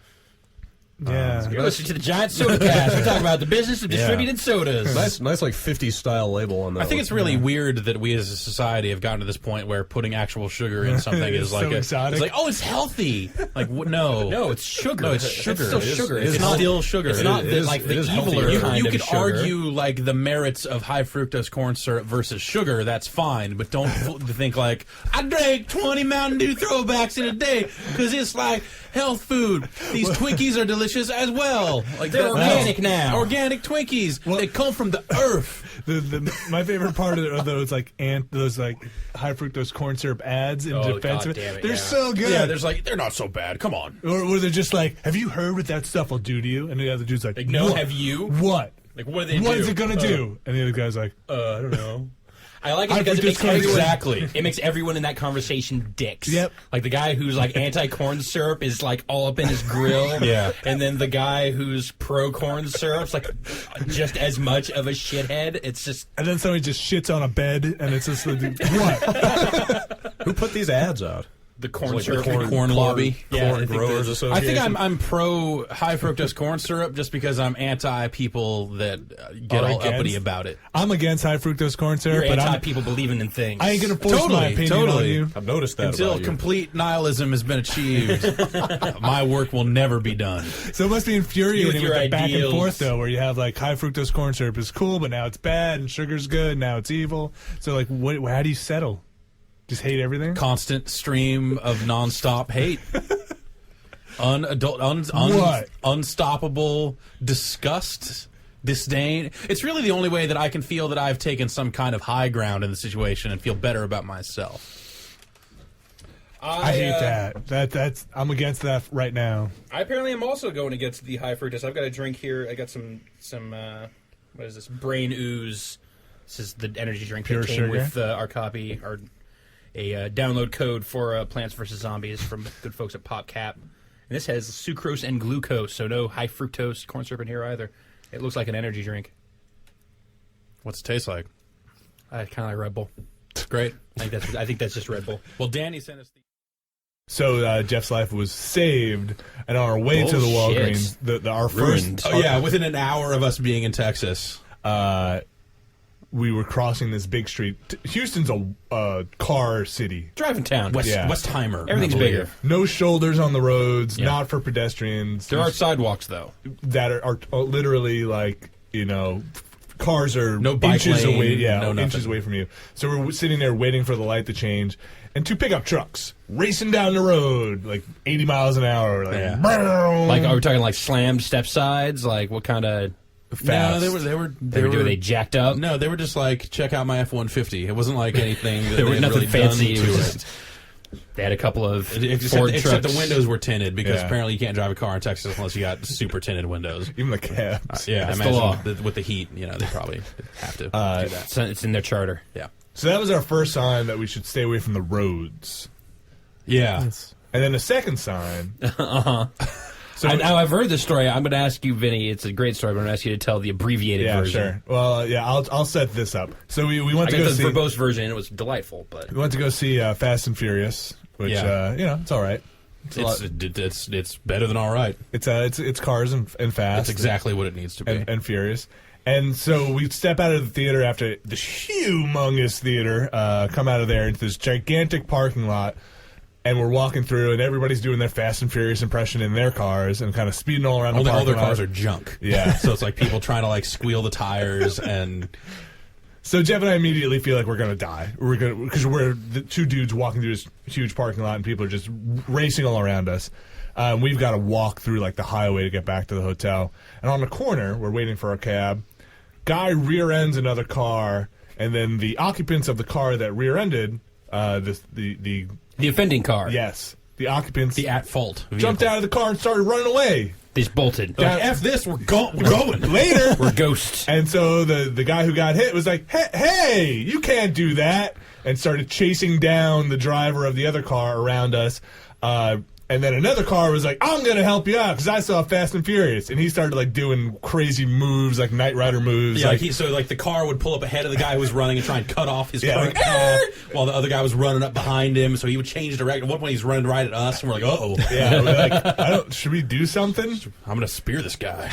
[SPEAKER 1] Yeah.
[SPEAKER 3] You're listening to the Giant Soda Cast. We talk about the business of distributed sodas.
[SPEAKER 2] Nice like 50s style label on that.
[SPEAKER 4] I think
[SPEAKER 2] one.
[SPEAKER 4] it's really weird that we as a society have gotten to this point where putting actual sugar in something is
[SPEAKER 1] It's
[SPEAKER 4] like
[SPEAKER 1] so exotic.
[SPEAKER 4] it's like, oh, it's healthy. Like no,
[SPEAKER 3] No, it's sugar.
[SPEAKER 4] No, it's sugar.
[SPEAKER 3] It's still
[SPEAKER 4] It is-
[SPEAKER 3] sugar.
[SPEAKER 4] it
[SPEAKER 3] It's
[SPEAKER 4] is
[SPEAKER 3] not
[SPEAKER 4] still sugar.
[SPEAKER 3] It's
[SPEAKER 4] It
[SPEAKER 3] not
[SPEAKER 2] is-
[SPEAKER 3] like
[SPEAKER 2] it
[SPEAKER 3] the
[SPEAKER 2] is
[SPEAKER 3] eviler
[SPEAKER 2] healthier.
[SPEAKER 3] kind
[SPEAKER 4] you
[SPEAKER 3] of
[SPEAKER 4] could
[SPEAKER 3] sugar.
[SPEAKER 4] argue like the merits of high fructose corn syrup versus sugar. That's fine, but don't think like I drank 20 Mountain Dew Throwbacks in a day because it's like health food. These Twinkies are delicious as well. Like
[SPEAKER 3] They're
[SPEAKER 4] that-
[SPEAKER 3] organic now.
[SPEAKER 4] Organic Twinkies. They come from the earth.
[SPEAKER 1] My favorite part of those those high fructose corn syrup ads in
[SPEAKER 3] Oh,
[SPEAKER 1] defense
[SPEAKER 3] God
[SPEAKER 1] of it,
[SPEAKER 3] damn it,
[SPEAKER 1] they're
[SPEAKER 3] yeah.
[SPEAKER 1] so good.
[SPEAKER 4] Yeah, there's like they're not so bad. Come on.
[SPEAKER 1] or they're just like, have you heard what that stuff will do to you? And the other dude's like,
[SPEAKER 3] no,
[SPEAKER 1] what?
[SPEAKER 3] have you?
[SPEAKER 1] What?
[SPEAKER 3] Like, what do they do?
[SPEAKER 1] What is it gonna do? And the other guy's like,
[SPEAKER 3] I don't know. I like it
[SPEAKER 1] I
[SPEAKER 3] because it
[SPEAKER 1] think
[SPEAKER 3] makes
[SPEAKER 1] this comes-
[SPEAKER 3] everyone,
[SPEAKER 4] Exactly.
[SPEAKER 3] it makes everyone in that conversation dicks.
[SPEAKER 1] Yep.
[SPEAKER 3] Like the guy who's like anti-corn syrup is like all up in his grill.
[SPEAKER 4] Yeah.
[SPEAKER 3] And then the guy who's pro-corn syrup's like just as much of a shithead. It's just
[SPEAKER 1] and then somebody just shits on a bed, and it's just like, what?
[SPEAKER 2] Who put these ads out?
[SPEAKER 3] the corn
[SPEAKER 2] Like
[SPEAKER 3] syrup.
[SPEAKER 2] the
[SPEAKER 4] corn lobby.
[SPEAKER 3] Yeah, I
[SPEAKER 2] Corn
[SPEAKER 3] think
[SPEAKER 2] Growers
[SPEAKER 3] that-
[SPEAKER 2] Association.
[SPEAKER 4] I think I'm pro high fructose corn syrup just because I'm anti people that get
[SPEAKER 1] Are
[SPEAKER 4] all
[SPEAKER 1] against?
[SPEAKER 4] uppity about it.
[SPEAKER 1] I'm against high fructose corn syrup,
[SPEAKER 3] You're
[SPEAKER 1] but
[SPEAKER 3] anti-people believing in things.
[SPEAKER 1] I ain't gonna force my
[SPEAKER 4] Totally,
[SPEAKER 1] opinion on
[SPEAKER 4] totally.
[SPEAKER 1] you.
[SPEAKER 2] I've noticed that
[SPEAKER 4] Until
[SPEAKER 2] about you.
[SPEAKER 4] complete nihilism has been achieved, my work will never be done.
[SPEAKER 1] So it must be infuriating
[SPEAKER 3] With
[SPEAKER 1] with
[SPEAKER 3] your
[SPEAKER 1] the back and
[SPEAKER 3] ideals.
[SPEAKER 1] forth, though, where you have like high fructose corn syrup is cool, but now it's bad, and sugar's good, now it's evil. So like, how do you settle? Just hate everything?
[SPEAKER 4] Constant stream of nonstop hate.
[SPEAKER 1] What?
[SPEAKER 4] Unstoppable disgust, disdain. It's really the only way that I can feel that I've taken some kind of high ground in the situation and feel better about myself.
[SPEAKER 1] I hate that. That's I'm against that right now.
[SPEAKER 3] I apparently am also going against the high fructose. I've got a drink here. I got some what is this? Brain Ooze. This is the energy drink
[SPEAKER 1] Pure
[SPEAKER 3] that came
[SPEAKER 1] sugar?
[SPEAKER 3] with our copy, or a download code for Plants vs. Zombies from good folks at PopCap. And this has sucrose and glucose, so no high fructose corn syrup in here either. It looks like an energy drink.
[SPEAKER 4] What's it taste like?
[SPEAKER 3] Kind of like Red Bull.
[SPEAKER 4] Great.
[SPEAKER 3] I think that's just Red Bull.
[SPEAKER 4] Well, Danny sent us the...
[SPEAKER 1] So Jeff's life was saved, and on our way to the
[SPEAKER 3] Bullshit.
[SPEAKER 1] Walgreens, our
[SPEAKER 3] Ruined.
[SPEAKER 1] first,
[SPEAKER 4] Oh, yeah, within an hour of us being in Texas.
[SPEAKER 1] we were crossing this big street. Houston's a car city.
[SPEAKER 3] Driving town.
[SPEAKER 4] Westheimer.
[SPEAKER 3] Everything's
[SPEAKER 4] I believe.
[SPEAKER 3] bigger.
[SPEAKER 1] No shoulders on the roads,
[SPEAKER 3] Yeah.
[SPEAKER 1] not for pedestrians.
[SPEAKER 3] There are sidewalks, though.
[SPEAKER 1] that are literally like, cars are
[SPEAKER 4] No bike
[SPEAKER 1] inches
[SPEAKER 4] lane,
[SPEAKER 1] away,
[SPEAKER 4] no nothing.
[SPEAKER 1] inches away from you. So we're sitting there waiting for the light to change, and 2 pickup trucks racing down the road like 80 miles an hour, like,
[SPEAKER 4] Yeah.
[SPEAKER 3] Like, are we talking like slammed step sides? Like, what kind of...
[SPEAKER 1] fast.
[SPEAKER 4] No, they were
[SPEAKER 3] They jacked up?
[SPEAKER 4] No, they were just like, check out my F-150. It wasn't like anything that
[SPEAKER 3] There was
[SPEAKER 4] they had
[SPEAKER 3] nothing
[SPEAKER 4] really
[SPEAKER 3] fancy.
[SPEAKER 4] done
[SPEAKER 3] It
[SPEAKER 4] to
[SPEAKER 3] was
[SPEAKER 4] it.
[SPEAKER 3] just, they had a couple of
[SPEAKER 4] Except,
[SPEAKER 3] Ford
[SPEAKER 4] except
[SPEAKER 3] trucks.
[SPEAKER 4] the windows were tinted because
[SPEAKER 1] Yeah.
[SPEAKER 4] apparently you can't drive a car in Texas unless you got super tinted windows.
[SPEAKER 1] Even the cabs.
[SPEAKER 4] Yeah, I
[SPEAKER 3] That's the law.
[SPEAKER 4] imagine with the heat, they probably have to do that.
[SPEAKER 3] It's in their charter.
[SPEAKER 4] Yeah.
[SPEAKER 1] So that was our first sign that we should stay away from the roads.
[SPEAKER 4] Yeah.
[SPEAKER 1] And then the second sign. So
[SPEAKER 3] Now I've heard this story. I'm going to ask you, Vinny. It's a great story, but I'm going to ask you to tell the abbreviated
[SPEAKER 1] yeah,
[SPEAKER 3] version.
[SPEAKER 1] sure. Well, yeah, I'll set this up. So we went
[SPEAKER 3] I
[SPEAKER 1] to
[SPEAKER 3] got
[SPEAKER 1] go
[SPEAKER 3] the
[SPEAKER 1] see.
[SPEAKER 3] verbose version, and it was delightful. But
[SPEAKER 1] We went to go see Fast and Furious, which
[SPEAKER 4] Yeah.
[SPEAKER 1] it's all right.
[SPEAKER 4] It's better than all right.
[SPEAKER 1] It's cars and fast.
[SPEAKER 4] That's exactly what it needs to be.
[SPEAKER 1] And furious. And so we step out of the theater after this humongous theater, come out of there into this gigantic parking lot, and we're walking through, and everybody's doing their Fast and Furious impression in their cars and kind of speeding all around the parking lot.
[SPEAKER 4] All their cars are junk.
[SPEAKER 1] Yeah.
[SPEAKER 4] So it's like people trying to like squeal the tires and...
[SPEAKER 1] So Jeff and I immediately feel like we're going to die. Because we're the two dudes walking through this huge parking lot, and people are just racing all around us. We've got to walk through like the highway to get back to the hotel. And on the corner, we're waiting for our cab. Guy rear ends another car, and then the occupants of the car that rear ended the
[SPEAKER 3] offending car.
[SPEAKER 1] Yes, the occupants,
[SPEAKER 4] the at fault vehicle,
[SPEAKER 1] jumped out of the car and started running away.
[SPEAKER 3] They just bolted.
[SPEAKER 4] Like, F this, we're going
[SPEAKER 1] later.
[SPEAKER 3] We're ghosts.
[SPEAKER 1] And so the guy who got hit was like, hey, you can't do that, and started chasing down the driver of the other car around us. And then another car was like, I'm going to help you out because I saw Fast and Furious. And he started like doing crazy moves, like Knight Rider moves.
[SPEAKER 4] Yeah, so the car would pull up ahead of the guy who was running and try and cut off his current path while the other guy was running up behind him. So he would change direction. At one point he's running right at us, and we're like, uh-oh.
[SPEAKER 1] Yeah, we're like, should we do something?
[SPEAKER 4] I'm going to spear this guy.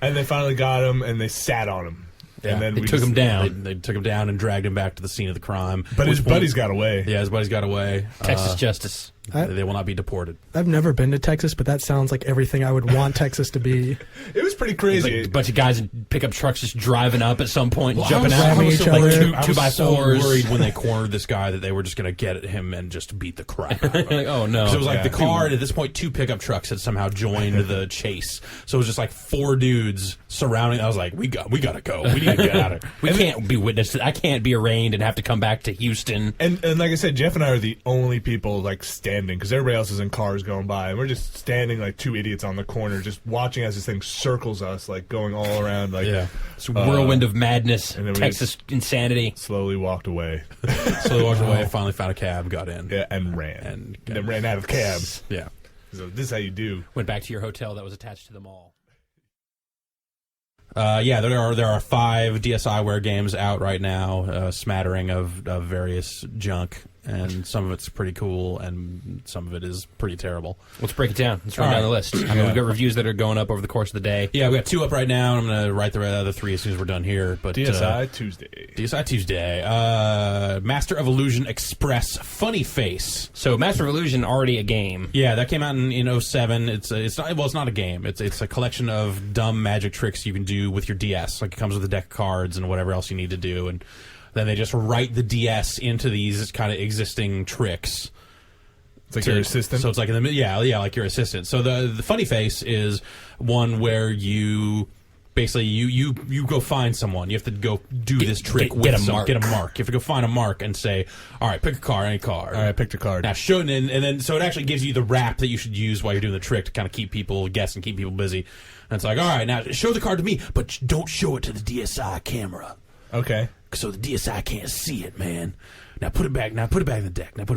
[SPEAKER 1] And they finally got him, and they sat on him.
[SPEAKER 4] Yeah,
[SPEAKER 1] and then
[SPEAKER 3] they took him down.
[SPEAKER 4] They took him down and dragged him back to the scene of the crime.
[SPEAKER 1] But his buddies got away.
[SPEAKER 4] Yeah, his buddies got away.
[SPEAKER 3] Texas justice.
[SPEAKER 4] They will not be deported.
[SPEAKER 5] I've never been to Texas, but that sounds like everything I would want Texas to be.
[SPEAKER 1] It was pretty crazy.
[SPEAKER 3] Like a bunch of guys in pickup trucks just driving up at some point,
[SPEAKER 5] Well,
[SPEAKER 3] jumping
[SPEAKER 5] I
[SPEAKER 3] out.
[SPEAKER 5] was so worried.
[SPEAKER 3] Two by
[SPEAKER 4] so
[SPEAKER 3] fours.
[SPEAKER 4] worried when they cornered this guy that they were just going to get at him and just beat the crap out of him.
[SPEAKER 3] Like, oh no!
[SPEAKER 4] So it was like the car, and at this point, 2 pickup trucks had somehow joined the chase. So it was just like 4 dudes surrounding. I was like, we got to go. We need to get out of here.
[SPEAKER 3] We can't be witness. I can't be arraigned and have to come back to Houston.
[SPEAKER 1] And like I said, Jeff and I are the only people like standing because everybody else is in cars going by, and we're just standing like 2 idiots on the corner, just watching as this thing circles us, like going all around, like
[SPEAKER 3] It's a whirlwind of madness,
[SPEAKER 1] and then
[SPEAKER 3] Texas insanity.
[SPEAKER 1] Slowly walked away.
[SPEAKER 4] Slowly walked away. Finally found a cab, got in,
[SPEAKER 1] and ran, and then ran out of cabs.
[SPEAKER 4] Yeah.
[SPEAKER 1] So this is how you do.
[SPEAKER 3] Went back to your hotel that was attached to the mall.
[SPEAKER 4] There are 5 DSiWare games out right now, a smattering of various junk, and some of it's pretty cool, and some of it is pretty terrible.
[SPEAKER 3] Let's break it down. Let's run down the list. I mean, we've got reviews that are going up over the course of the day.
[SPEAKER 4] Yeah, we got 2 up right now, and I'm going to write the other 3 as soon as we're done here. But
[SPEAKER 1] DSi Tuesday.
[SPEAKER 4] Master of Illusion Express Funny Face.
[SPEAKER 3] So Master of Illusion already a game.
[SPEAKER 4] Yeah, that came out in 07. It's not a game. It's a collection of dumb magic tricks you can do with your DS. Like it comes with a deck of cards and whatever else you need to do, and then they just write the DS into these kind of existing tricks.
[SPEAKER 1] It's like your assistant.
[SPEAKER 4] So it's like like your assistant. So the Funny Face is one where you basically you go find someone. You have to go do this trick
[SPEAKER 3] get a mark.
[SPEAKER 4] Get a mark. You have to go find a mark and say, all right, pick a card, any card.
[SPEAKER 1] All right, picked a card.
[SPEAKER 4] Now show and then so it actually gives you the rap that you should use while you're doing the trick to kind of keep people guessing, keep people busy. And it's like, all right, now show the card to me, but don't show it to the DSi camera.
[SPEAKER 1] Okay.
[SPEAKER 4] So the DSi can't see it, man. Now put it back. Now put it back in the deck. Now
[SPEAKER 1] All
[SPEAKER 4] I'm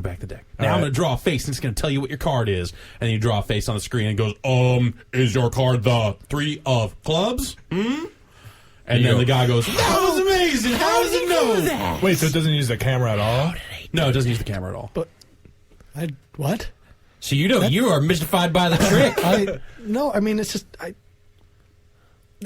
[SPEAKER 1] right.
[SPEAKER 4] going to draw a face, and it's going to tell you what your card is. And then you draw a face on the screen, and it goes, is your card the 3 of clubs? And then the guy goes, that was amazing. How does he know that?
[SPEAKER 1] Wait, so it doesn't use the camera at all?
[SPEAKER 4] No, it doesn't use the camera at all.
[SPEAKER 5] But what?
[SPEAKER 3] So you are mystified by the trick.
[SPEAKER 5] No, I mean it's just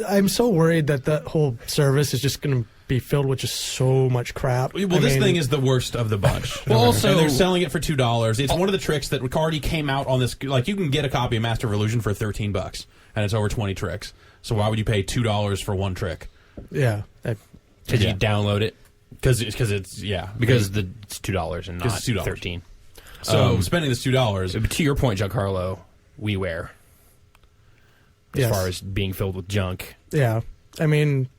[SPEAKER 5] I'm so worried that whole service is just going to be filled with just so much crap.
[SPEAKER 4] Well, this thing is the worst of the bunch.
[SPEAKER 3] Well, also,
[SPEAKER 4] and they're selling it for $2. It's one of the tricks that already came out on this. Like, you can get a copy of Master of Illusion for $13, and it's over 20 tricks. So why would you pay $2 for one trick?
[SPEAKER 5] Yeah,
[SPEAKER 3] because you download it.
[SPEAKER 4] Because it's
[SPEAKER 3] it's $2 and not
[SPEAKER 4] $2.
[SPEAKER 3] $13.
[SPEAKER 4] So spending this $2.
[SPEAKER 3] To your point, Giancarlo, WiiWare. As far as being filled with junk.
[SPEAKER 5] Yeah, I mean,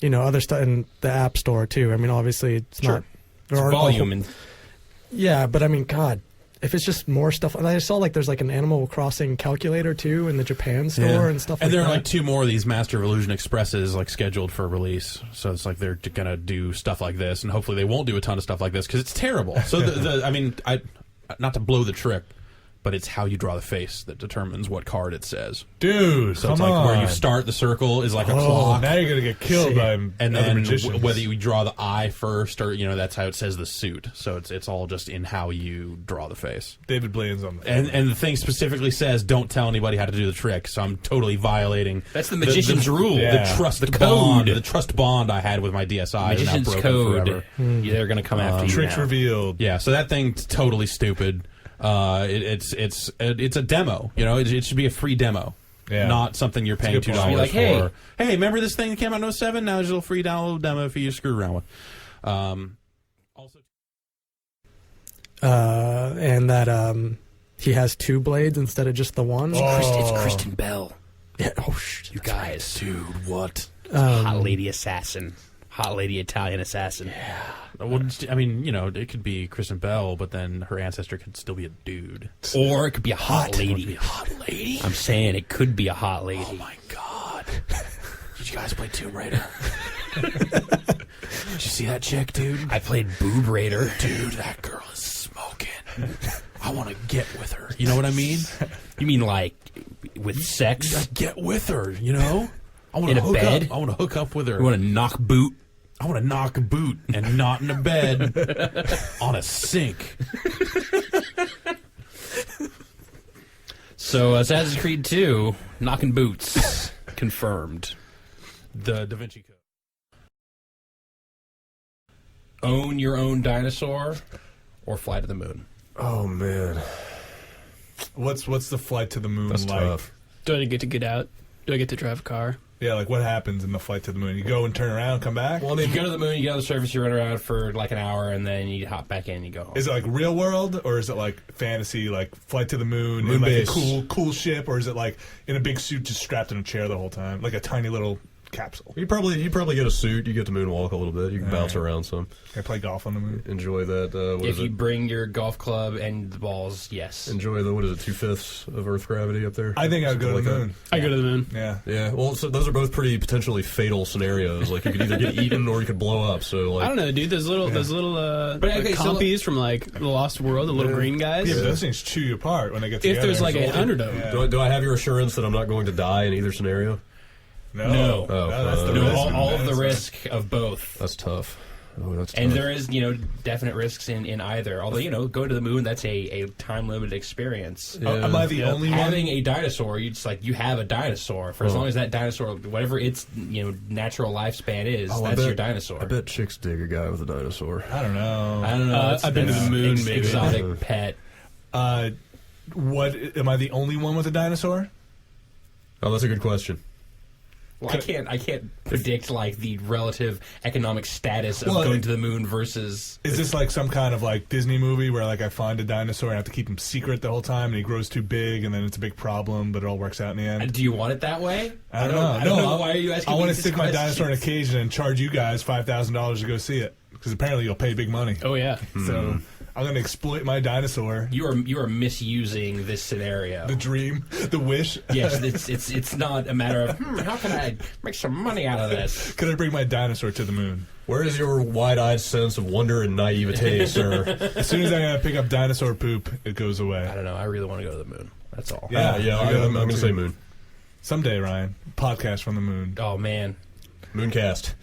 [SPEAKER 5] other stuff in the App Store too. I mean, obviously it's not.
[SPEAKER 3] There are volume
[SPEAKER 5] yeah, but I mean, God, if it's just more stuff. And I saw there's an Animal Crossing calculator too in the Japan store and stuff.
[SPEAKER 4] And there
[SPEAKER 5] are
[SPEAKER 4] are 2 more of these Master of Illusion Expresses scheduled for release. So it's like they're gonna do stuff like this, and hopefully they won't do a ton of stuff like this because it's terrible. So I mean, not to blow the trick. but it's how you draw the face that determines what card it says.
[SPEAKER 1] Dude,
[SPEAKER 4] So
[SPEAKER 1] come
[SPEAKER 4] it's like
[SPEAKER 1] on.
[SPEAKER 4] where you start the circle is like a clock.
[SPEAKER 1] Now you're gonna get killed by
[SPEAKER 4] and
[SPEAKER 1] other
[SPEAKER 4] then
[SPEAKER 1] magicians.
[SPEAKER 4] whether you draw the eye first or that's how it says the suit. So it's all just in how you draw the face.
[SPEAKER 1] David Blaine's on the
[SPEAKER 4] And the thing specifically says don't tell anybody how to do the trick. So I'm totally violating.
[SPEAKER 3] That's the magician's rule.
[SPEAKER 1] Yeah.
[SPEAKER 4] The trust
[SPEAKER 3] The
[SPEAKER 4] bond.
[SPEAKER 3] code.
[SPEAKER 4] The trust bond I had with my DSi is now
[SPEAKER 3] Magician's
[SPEAKER 4] broken
[SPEAKER 3] code.
[SPEAKER 4] forever.
[SPEAKER 3] They're going to come after you
[SPEAKER 1] tricks
[SPEAKER 3] now.
[SPEAKER 1] revealed.
[SPEAKER 4] Yeah, so that thing's totally stupid. It's a demo. It should be a free demo.
[SPEAKER 1] Yeah.
[SPEAKER 4] Not something you're paying
[SPEAKER 1] It's a
[SPEAKER 4] $2
[SPEAKER 1] good point.
[SPEAKER 3] Like,
[SPEAKER 4] for.
[SPEAKER 3] hey.
[SPEAKER 4] Hey, remember this thing that came out in 07? Now there's a little free download demo for you to screw around with. Also,
[SPEAKER 5] And that he has 2 blades instead of just the one.
[SPEAKER 3] It's Kristen Bell.
[SPEAKER 5] Yeah. Oh shit.
[SPEAKER 3] You guys.
[SPEAKER 4] dude, what?
[SPEAKER 3] Hot lady assassin. Hot lady Italian assassin.
[SPEAKER 4] Well, I mean, it could be Kristen Bell, but then her ancestor could still be a dude.
[SPEAKER 3] Or it could be a hot lady.
[SPEAKER 4] It would be a hot lady.
[SPEAKER 3] I'm saying it could be a hot lady.
[SPEAKER 4] Oh my god! Did you guys play Tomb Raider? Did you see that chick, dude?
[SPEAKER 3] I played Boob Raider.
[SPEAKER 4] Dude, that girl is smoking. I want to get with her. You know what I mean?
[SPEAKER 3] You mean like with sex?
[SPEAKER 4] I get with her. I want
[SPEAKER 3] In
[SPEAKER 4] to
[SPEAKER 3] a
[SPEAKER 4] hook
[SPEAKER 3] bed?
[SPEAKER 4] up. I want to hook up with her.
[SPEAKER 3] You want to knock boot?
[SPEAKER 4] I want to knock a boot and not in a bed on a sink.
[SPEAKER 3] So Assassin's Creed 2, knocking boots, confirmed.
[SPEAKER 4] The Da Vinci Code.
[SPEAKER 3] Own your own dinosaur, or fly to the moon.
[SPEAKER 2] Oh man,
[SPEAKER 1] What's the flight to the moon
[SPEAKER 2] that's
[SPEAKER 1] like?
[SPEAKER 2] tough.
[SPEAKER 6] Do I get to get out? Do I get to drive a car?
[SPEAKER 1] Yeah, like what happens in the flight to the moon? You go and turn around, come back.
[SPEAKER 3] Well, you go to the moon, you get on the surface, you run around for like an hour, and then you hop back in and you go home.
[SPEAKER 1] Is it like real world or is it like fantasy, like flight to the moon,
[SPEAKER 2] Moon
[SPEAKER 1] in like
[SPEAKER 2] base.
[SPEAKER 1] a cool ship, or is it like in a big suit just strapped in a chair the whole time, like a tiny little capsule?
[SPEAKER 2] You probably get a suit. You get to moonwalk a little bit. You can bounce around some.
[SPEAKER 1] Can I play golf on the moon?
[SPEAKER 2] Enjoy that. What
[SPEAKER 3] If
[SPEAKER 2] is
[SPEAKER 3] you
[SPEAKER 2] it?
[SPEAKER 3] bring your golf club and the balls, yes.
[SPEAKER 2] Enjoy the 2/5 of Earth gravity up there.
[SPEAKER 1] I think I'd go to
[SPEAKER 2] Something
[SPEAKER 1] the
[SPEAKER 2] like
[SPEAKER 1] moon.
[SPEAKER 6] I go to the moon.
[SPEAKER 1] Yeah.
[SPEAKER 2] that. Yeah, well, so those are both pretty potentially fatal scenarios. Like you could either get eaten or you could blow up. So like,
[SPEAKER 6] I don't know, dude. Those little
[SPEAKER 3] But, okay, so-
[SPEAKER 6] compies from like the Lost World, the little green guys.
[SPEAKER 1] Yeah, but those things chew you apart when they get together.
[SPEAKER 6] If there's like an
[SPEAKER 1] So-
[SPEAKER 6] underdog.
[SPEAKER 1] Yeah.
[SPEAKER 2] do I have your assurance that I'm not going to die in either scenario?
[SPEAKER 1] No.
[SPEAKER 2] Oh,
[SPEAKER 1] that's the
[SPEAKER 2] no,
[SPEAKER 1] risk.
[SPEAKER 3] all of the
[SPEAKER 1] That's
[SPEAKER 3] risk of both.
[SPEAKER 2] That's tough. Oh, that's
[SPEAKER 3] And
[SPEAKER 2] tough.
[SPEAKER 3] there is, definite risks in either. Although, go to the moon, that's a time-limited experience.
[SPEAKER 1] Am I the only
[SPEAKER 3] Having
[SPEAKER 1] one?
[SPEAKER 3] a dinosaur, you have a dinosaur. For as long as that dinosaur, whatever its, natural lifespan is,
[SPEAKER 2] Oh, I
[SPEAKER 3] that's
[SPEAKER 2] bet-
[SPEAKER 3] your dinosaur.
[SPEAKER 2] I bet chicks dig a guy with a dinosaur.
[SPEAKER 1] I don't know.
[SPEAKER 3] I don't know.
[SPEAKER 6] I've been to the moon, maybe.
[SPEAKER 3] Exotic pet.
[SPEAKER 1] What am I the only one with a dinosaur?
[SPEAKER 2] Oh, that's a good question.
[SPEAKER 3] Well, I can't predict like the relative economic status of
[SPEAKER 1] Well,
[SPEAKER 3] going to the moon versus.
[SPEAKER 1] Is this like some kind of like Disney movie where like I find a dinosaur and I have to keep him secret the whole time and he grows too big and then it's a big problem but it all works out in the end?
[SPEAKER 3] Do you want it that way?
[SPEAKER 1] I don't know.
[SPEAKER 3] I don't know. Why are you asking?
[SPEAKER 1] I
[SPEAKER 3] me
[SPEAKER 1] want to
[SPEAKER 3] this
[SPEAKER 1] stick my
[SPEAKER 3] question?
[SPEAKER 1] dinosaur in a cage and charge you guys $5,000 to go see it because apparently you'll pay big money.
[SPEAKER 6] Oh yeah.
[SPEAKER 1] So I'm going to exploit my dinosaur.
[SPEAKER 3] You are misusing this scenario.
[SPEAKER 1] The dream, the wish.
[SPEAKER 3] Yes, it's not a matter of how can I make some money out of this.
[SPEAKER 1] Could I bring my dinosaur to the moon?
[SPEAKER 2] Where is your wide-eyed sense of wonder and naivete, sir?
[SPEAKER 1] As soon as I pick up dinosaur poop, it goes
[SPEAKER 3] I
[SPEAKER 1] away.
[SPEAKER 3] don't know. I really want to go to the moon. That's all.
[SPEAKER 1] Yeah.
[SPEAKER 2] I'm going to say moon.
[SPEAKER 1] Someday, Ryan. Podcast from the moon.
[SPEAKER 3] Oh man.
[SPEAKER 2] Mooncast.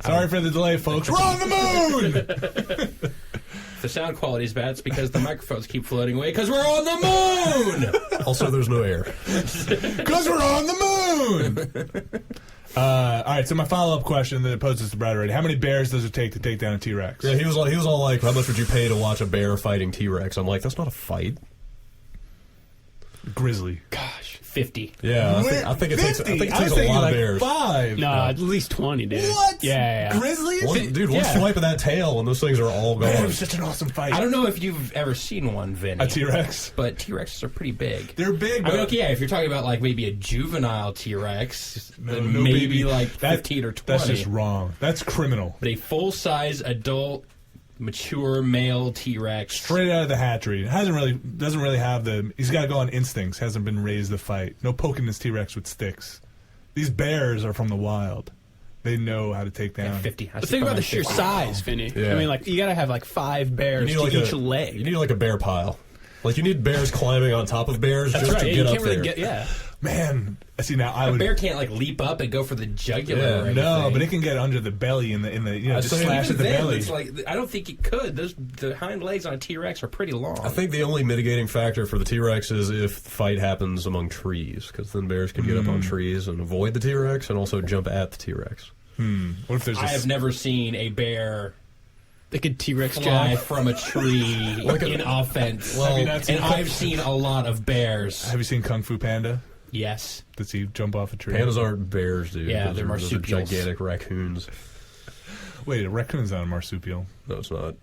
[SPEAKER 1] Sorry for the delay, folks. We're on the moon!
[SPEAKER 3] If the sound quality is bad, it's because the microphones keep floating away because we're on the moon.
[SPEAKER 2] Also, there's no air.
[SPEAKER 1] Because we're on the moon! All right, so my follow-up question that poses to Brad already. How many bears does it take to take down a T-Rex?
[SPEAKER 2] Yeah, he was all like, how much would you pay to watch a bear fighting T-Rex? I'm like, that's not a fight.
[SPEAKER 1] Grizzly.
[SPEAKER 3] Gosh, 50.
[SPEAKER 2] Yeah, I think it takes a
[SPEAKER 1] I was
[SPEAKER 2] lot
[SPEAKER 1] thinking
[SPEAKER 2] of
[SPEAKER 1] like
[SPEAKER 2] bears.
[SPEAKER 1] 5.
[SPEAKER 6] No, at least 20, dude.
[SPEAKER 1] What?
[SPEAKER 6] Yeah.
[SPEAKER 1] Grizzly?
[SPEAKER 2] One swipe of that tail and those things are all
[SPEAKER 1] Man, it
[SPEAKER 2] gone.
[SPEAKER 1] was such an awesome fight.
[SPEAKER 3] I don't know if you've ever seen one, Vinny.
[SPEAKER 1] A T-Rex?
[SPEAKER 3] But T-Rexes are pretty big.
[SPEAKER 1] They're big,
[SPEAKER 3] I
[SPEAKER 1] but
[SPEAKER 3] mean, okay, yeah, if you're talking about like maybe a juvenile T-Rex, then
[SPEAKER 1] no,
[SPEAKER 3] maybe
[SPEAKER 1] baby.
[SPEAKER 3] like
[SPEAKER 1] That-
[SPEAKER 3] 15 or 20.
[SPEAKER 1] That's just wrong. That's criminal.
[SPEAKER 3] But a full-size adult, mature male T-Rex.
[SPEAKER 1] Straight out of the hatchery. Doesn't really have the. He's got to go on instincts. Hasn't been raised to fight. No poking this T-Rex with sticks. These bears are from the wild. They know how to take down.
[SPEAKER 3] 50.
[SPEAKER 6] But think about the sheer size, Vinny.
[SPEAKER 2] Yeah.
[SPEAKER 6] I mean, like, you gotta have like 5 bears to each leg.
[SPEAKER 2] You need like a bear pile. Like, you need bears climbing on top of bears
[SPEAKER 6] That's
[SPEAKER 2] just
[SPEAKER 6] right.
[SPEAKER 2] to
[SPEAKER 6] Yeah,
[SPEAKER 2] get
[SPEAKER 6] you
[SPEAKER 2] up
[SPEAKER 6] can't really
[SPEAKER 2] there.
[SPEAKER 6] get. Yeah.
[SPEAKER 1] Man, see now I
[SPEAKER 3] A
[SPEAKER 1] would.
[SPEAKER 3] bear can't like leap up and go for the jugular.
[SPEAKER 1] Yeah,
[SPEAKER 3] or anything.
[SPEAKER 1] no, but it can get under the belly in the just
[SPEAKER 2] saying,
[SPEAKER 1] slash
[SPEAKER 3] Even
[SPEAKER 1] at the
[SPEAKER 3] then,
[SPEAKER 1] belly.
[SPEAKER 3] it's like I don't think it could. The hind legs on a T-Rex are pretty long.
[SPEAKER 2] I think the only mitigating factor for the T-Rex is if the fight happens among trees, because then bears can get up on trees and avoid the T-Rex and also jump at the T-Rex.
[SPEAKER 1] What if there's?
[SPEAKER 3] I have never seen a bear
[SPEAKER 6] They could T-Rex
[SPEAKER 3] fly
[SPEAKER 6] jack.
[SPEAKER 3] from a tree in offense.
[SPEAKER 1] Have you not seen
[SPEAKER 3] and I've seen a lot of bears.
[SPEAKER 1] Have you seen Kung Fu Panda?
[SPEAKER 3] Yes.
[SPEAKER 1] Does he jump off a tree?
[SPEAKER 2] Pandas aren't bears, dude.
[SPEAKER 3] Yeah,
[SPEAKER 2] those
[SPEAKER 3] they're
[SPEAKER 2] are
[SPEAKER 3] marsupials.
[SPEAKER 2] gigantic raccoons.
[SPEAKER 1] Wait, a raccoon's not a marsupial.
[SPEAKER 2] No, it's not.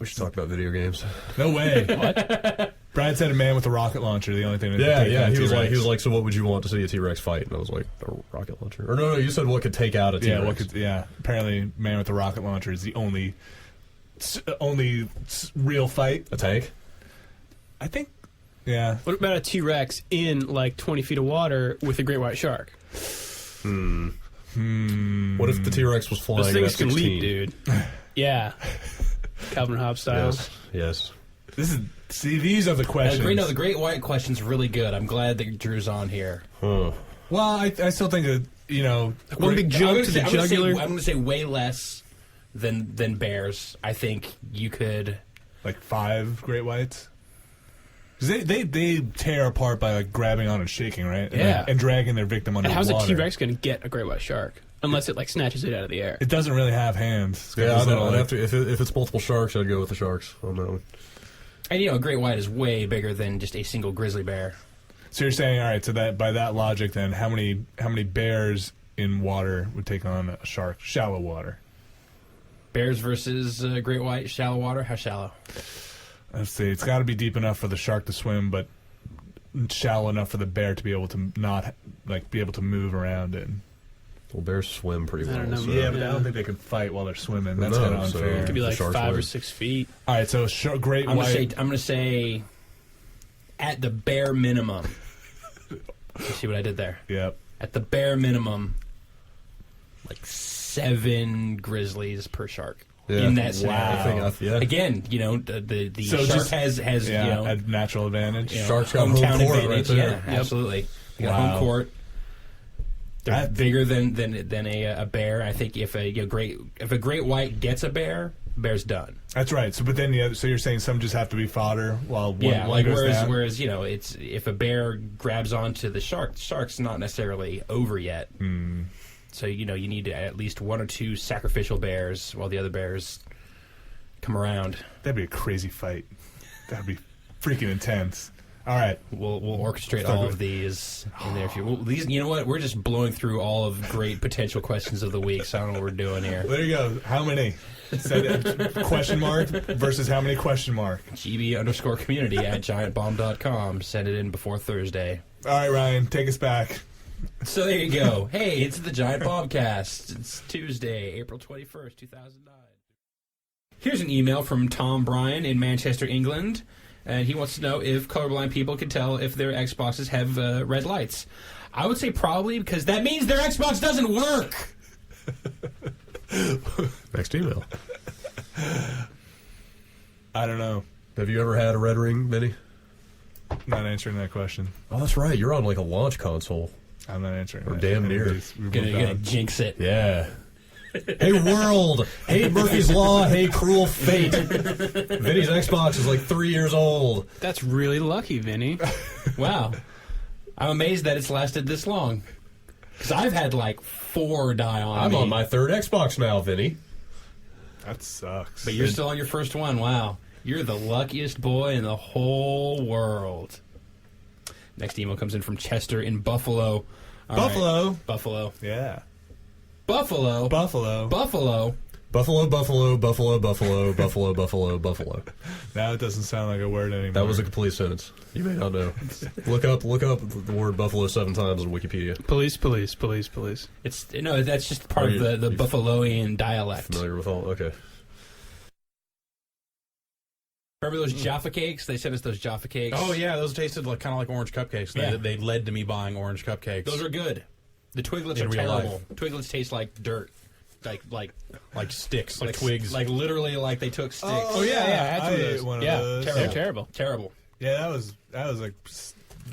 [SPEAKER 2] We should talk about video games.
[SPEAKER 1] No way. What? Brian said a man with a rocket launcher. The only thing. That could take
[SPEAKER 2] Yeah.
[SPEAKER 1] out a
[SPEAKER 2] He was
[SPEAKER 1] T-Rex.
[SPEAKER 2] like, so what would you want to see a T-Rex fight? And I was like, a rocket launcher. Or no, you said what could take out a T-Rex.
[SPEAKER 1] Apparently, man with a rocket launcher is the only real fight.
[SPEAKER 2] A tank?
[SPEAKER 1] I think. Yeah.
[SPEAKER 6] What about a T-Rex in like 20 feet of water with a great white shark?
[SPEAKER 2] What if the T-Rex was flying
[SPEAKER 6] Those things
[SPEAKER 2] at
[SPEAKER 6] can
[SPEAKER 2] 16?
[SPEAKER 6] leap, dude. Yeah. Calvin Hobbes style.
[SPEAKER 2] Yes.
[SPEAKER 1] These are the questions.
[SPEAKER 3] The Great White question's really good. I'm glad that Drew's on here.
[SPEAKER 2] Huh.
[SPEAKER 1] Well, I still think that
[SPEAKER 6] One big jump to the jugular.
[SPEAKER 3] I'm going to say way less than bears. I think you could.
[SPEAKER 1] like 5 great whites. 'Cause they tear apart by like grabbing on and shaking, right?
[SPEAKER 6] Yeah.
[SPEAKER 1] and dragging their victim under
[SPEAKER 6] And how's
[SPEAKER 1] the
[SPEAKER 6] a
[SPEAKER 1] water.
[SPEAKER 6] T-Rex going to get a great white shark? Unless it like snatches it out of the air.
[SPEAKER 1] It doesn't really have hands. It's got
[SPEAKER 2] Yeah,
[SPEAKER 1] those
[SPEAKER 2] I know.
[SPEAKER 1] little,
[SPEAKER 2] I'd have to, if it's multiple sharks, I'd go with the sharks on that one.
[SPEAKER 3] And a great white is way bigger than just a single grizzly bear.
[SPEAKER 1] So you're saying, all right? So that by that logic, then how many bears in water would take on a shark? Shallow water.
[SPEAKER 3] Bears versus great white, shallow water. How shallow?
[SPEAKER 1] Let's see. It's got to be deep enough for the shark to swim, but shallow enough for the bear to be able to not be able to move around in.
[SPEAKER 2] Well, bears swim pretty well.
[SPEAKER 6] I don't know.
[SPEAKER 2] so-
[SPEAKER 1] Yeah, but I don't think they could fight while they're swimming. That's
[SPEAKER 2] No,
[SPEAKER 1] kind of
[SPEAKER 2] so-
[SPEAKER 1] unfair.
[SPEAKER 6] It could be
[SPEAKER 2] The
[SPEAKER 6] like
[SPEAKER 2] sharks
[SPEAKER 6] 5 or
[SPEAKER 2] win.
[SPEAKER 6] 6 feet.
[SPEAKER 1] All right, so great
[SPEAKER 3] I'm
[SPEAKER 1] white.
[SPEAKER 3] going to say at the bare minimum. You see what I did there?
[SPEAKER 1] Yep.
[SPEAKER 3] At the bare minimum, like 7 grizzlies per shark.
[SPEAKER 2] Yeah.
[SPEAKER 3] In that
[SPEAKER 2] Wow.
[SPEAKER 3] scenario.
[SPEAKER 2] I think, yeah.
[SPEAKER 3] Again, the
[SPEAKER 1] So
[SPEAKER 3] shark
[SPEAKER 1] just-
[SPEAKER 3] has
[SPEAKER 1] a natural advantage.
[SPEAKER 2] Sharks got home
[SPEAKER 3] hometown
[SPEAKER 2] court
[SPEAKER 3] advantage.
[SPEAKER 2] right there.
[SPEAKER 3] Yeah, absolutely. You got
[SPEAKER 1] Wow.
[SPEAKER 3] home court. They're
[SPEAKER 1] That-
[SPEAKER 3] bigger than a bear. I think if a great white gets a bear, bear's done.
[SPEAKER 1] That's right. So, but then so you're saying some just have to be fodder while one,
[SPEAKER 3] Yeah,
[SPEAKER 1] one
[SPEAKER 3] like
[SPEAKER 1] goes down?
[SPEAKER 3] whereas it's if a bear grabs onto the shark's not necessarily over yet. So you need at least 1 or 2 sacrificial bears while the other bears come around.
[SPEAKER 1] That'd be a crazy fight. That'd be freaking intense. All right.
[SPEAKER 3] We'll orchestrate all of these in there. These, you know what? We're just blowing through all of great potential questions of the week. So I don't know what we're doing here.
[SPEAKER 1] There you go. How many? Question mark versus how many question mark?
[SPEAKER 3] GB_community at giantbomb.com. Send it in before Thursday.
[SPEAKER 1] All right, Ryan, take us back.
[SPEAKER 3] So there you go. Hey, it's the Giant Bombcast. It's Tuesday, April 21st, 2009. Here's an email from Tom Bryan in Manchester, England. And he wants to know if colorblind people can tell if their Xboxes have red lights. I would say probably, because that means their Xbox doesn't work.
[SPEAKER 2] Next email.
[SPEAKER 1] I don't know.
[SPEAKER 2] Have you ever had a red ring, Vinny?
[SPEAKER 1] Not answering that question.
[SPEAKER 2] Oh, that's right. You're on like a launch console.
[SPEAKER 1] I'm not answering.
[SPEAKER 2] Or
[SPEAKER 1] that.
[SPEAKER 2] damn near.
[SPEAKER 1] We've
[SPEAKER 3] Gonna
[SPEAKER 1] moved on.
[SPEAKER 3] jinx it.
[SPEAKER 2] Yeah. Hey world! Hey Murphy's Law! Hey cruel fate! Vinny's Xbox is like 3 years old.
[SPEAKER 6] That's really lucky, Vinny.
[SPEAKER 3] Wow. I'm amazed that it's lasted this long. Because I've had like 4 die on
[SPEAKER 2] I'm
[SPEAKER 3] me.
[SPEAKER 2] on my 3rd Xbox now, Vinny.
[SPEAKER 1] That sucks.
[SPEAKER 3] But you're still on your first one. Wow. You're the luckiest boy in the whole world. Next email comes in from Chester in Buffalo. All
[SPEAKER 1] Buffalo.
[SPEAKER 3] right. Buffalo.
[SPEAKER 1] Yeah.
[SPEAKER 3] Buffalo.
[SPEAKER 1] Buffalo.
[SPEAKER 3] Buffalo.
[SPEAKER 2] Buffalo, Buffalo, Buffalo, Buffalo, Buffalo, Buffalo, Buffalo.
[SPEAKER 1] Now it doesn't sound like a word anymore.
[SPEAKER 2] That was a complete sentence. You may not know. Look up the word buffalo 7 times on Wikipedia.
[SPEAKER 6] Police, police, police, police.
[SPEAKER 3] No, that's just part
[SPEAKER 2] Are
[SPEAKER 3] of the
[SPEAKER 2] you
[SPEAKER 3] Buffaloian dialect.
[SPEAKER 2] Familiar with all? Okay.
[SPEAKER 3] Remember those Jaffa cakes? They sent us those Jaffa cakes.
[SPEAKER 4] Oh yeah, those tasted kind of like orange cupcakes.
[SPEAKER 3] Yeah.
[SPEAKER 4] They led to me buying orange cupcakes.
[SPEAKER 3] Those are good. The Twiglets
[SPEAKER 4] In
[SPEAKER 3] are
[SPEAKER 4] real
[SPEAKER 3] terrible.
[SPEAKER 4] life.
[SPEAKER 3] Twiglets taste like dirt. Like
[SPEAKER 4] sticks, like twigs.
[SPEAKER 3] Like literally like they took sticks.
[SPEAKER 6] Oh, yeah, I had some of
[SPEAKER 1] I
[SPEAKER 6] those.
[SPEAKER 1] ate one of
[SPEAKER 6] Yeah,
[SPEAKER 1] those.
[SPEAKER 6] they're terrible.
[SPEAKER 3] Terrible.
[SPEAKER 1] Yeah, that was like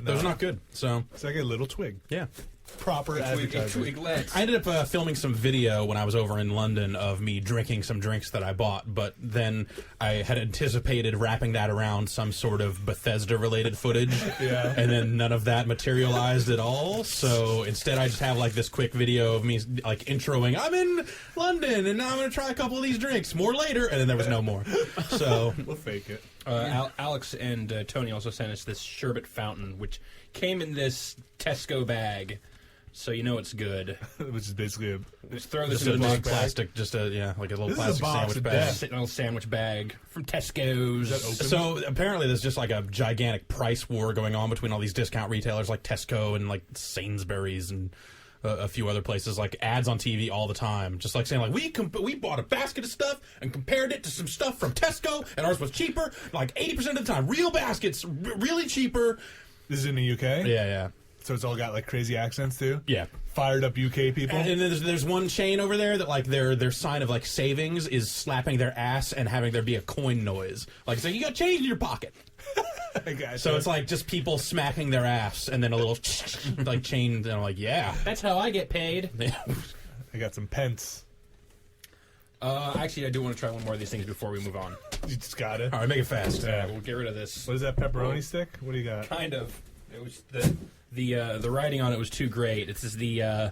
[SPEAKER 4] Those are not good. So
[SPEAKER 1] it's like a little twig.
[SPEAKER 4] yeah.
[SPEAKER 1] Proper advertising.
[SPEAKER 3] Twiglets.
[SPEAKER 4] I ended up filming some video when I was over in London of me drinking some drinks that I bought, but then I had anticipated wrapping that around some sort of Bethesda-related footage,
[SPEAKER 1] Yeah.
[SPEAKER 4] and then none of that materialized at all. So instead, I just have like this quick video of me like introing, "I'm in London, and now I'm going to try a couple of these drinks. More later," and then there was no more. So
[SPEAKER 1] We'll fake it.
[SPEAKER 3] Alex and Tony also sent us this sherbet fountain, which came in this Tesco bag, so you know it's good.
[SPEAKER 1] Which is basically
[SPEAKER 3] Just throw this
[SPEAKER 4] just
[SPEAKER 3] in
[SPEAKER 4] a
[SPEAKER 3] the
[SPEAKER 4] big
[SPEAKER 3] box bag.
[SPEAKER 4] plastic, just a like a little
[SPEAKER 1] This is a
[SPEAKER 4] plastic
[SPEAKER 1] box
[SPEAKER 4] sandwich
[SPEAKER 1] of
[SPEAKER 4] bag.
[SPEAKER 1] death.
[SPEAKER 3] Sit in a little sandwich bag from Tesco's.
[SPEAKER 1] Is that open?
[SPEAKER 4] So apparently, there's just like a gigantic price war going on between all these discount retailers like Tesco and like Sainsbury's and a few other places. Like ads on TV all the time, just like saying like we bought a basket of stuff and compared it to some stuff from Tesco, and ours was cheaper, like 80% of the time. Real baskets, really cheaper.
[SPEAKER 1] This is in the UK?
[SPEAKER 4] Yeah.
[SPEAKER 1] So it's all got like crazy accents too?
[SPEAKER 4] Yeah.
[SPEAKER 1] Fired up UK people?
[SPEAKER 4] And then there's one chain over there that like their sign of like savings is slapping their ass and having there be a coin noise. Like so you got change in your pocket.
[SPEAKER 1] I gotcha.
[SPEAKER 4] So it's like just people smacking their ass and then a little like chain, and I'm like, yeah.
[SPEAKER 3] That's how I get paid.
[SPEAKER 1] I got some pence.
[SPEAKER 3] Actually, I do want to try one more of these things before we move on.
[SPEAKER 1] You just got it.
[SPEAKER 4] All right, make it fast.
[SPEAKER 3] We'll get rid of this.
[SPEAKER 1] What is that, pepperoni stick? What do you got?
[SPEAKER 3] Kind of. It was the writing on it was too great. It's just the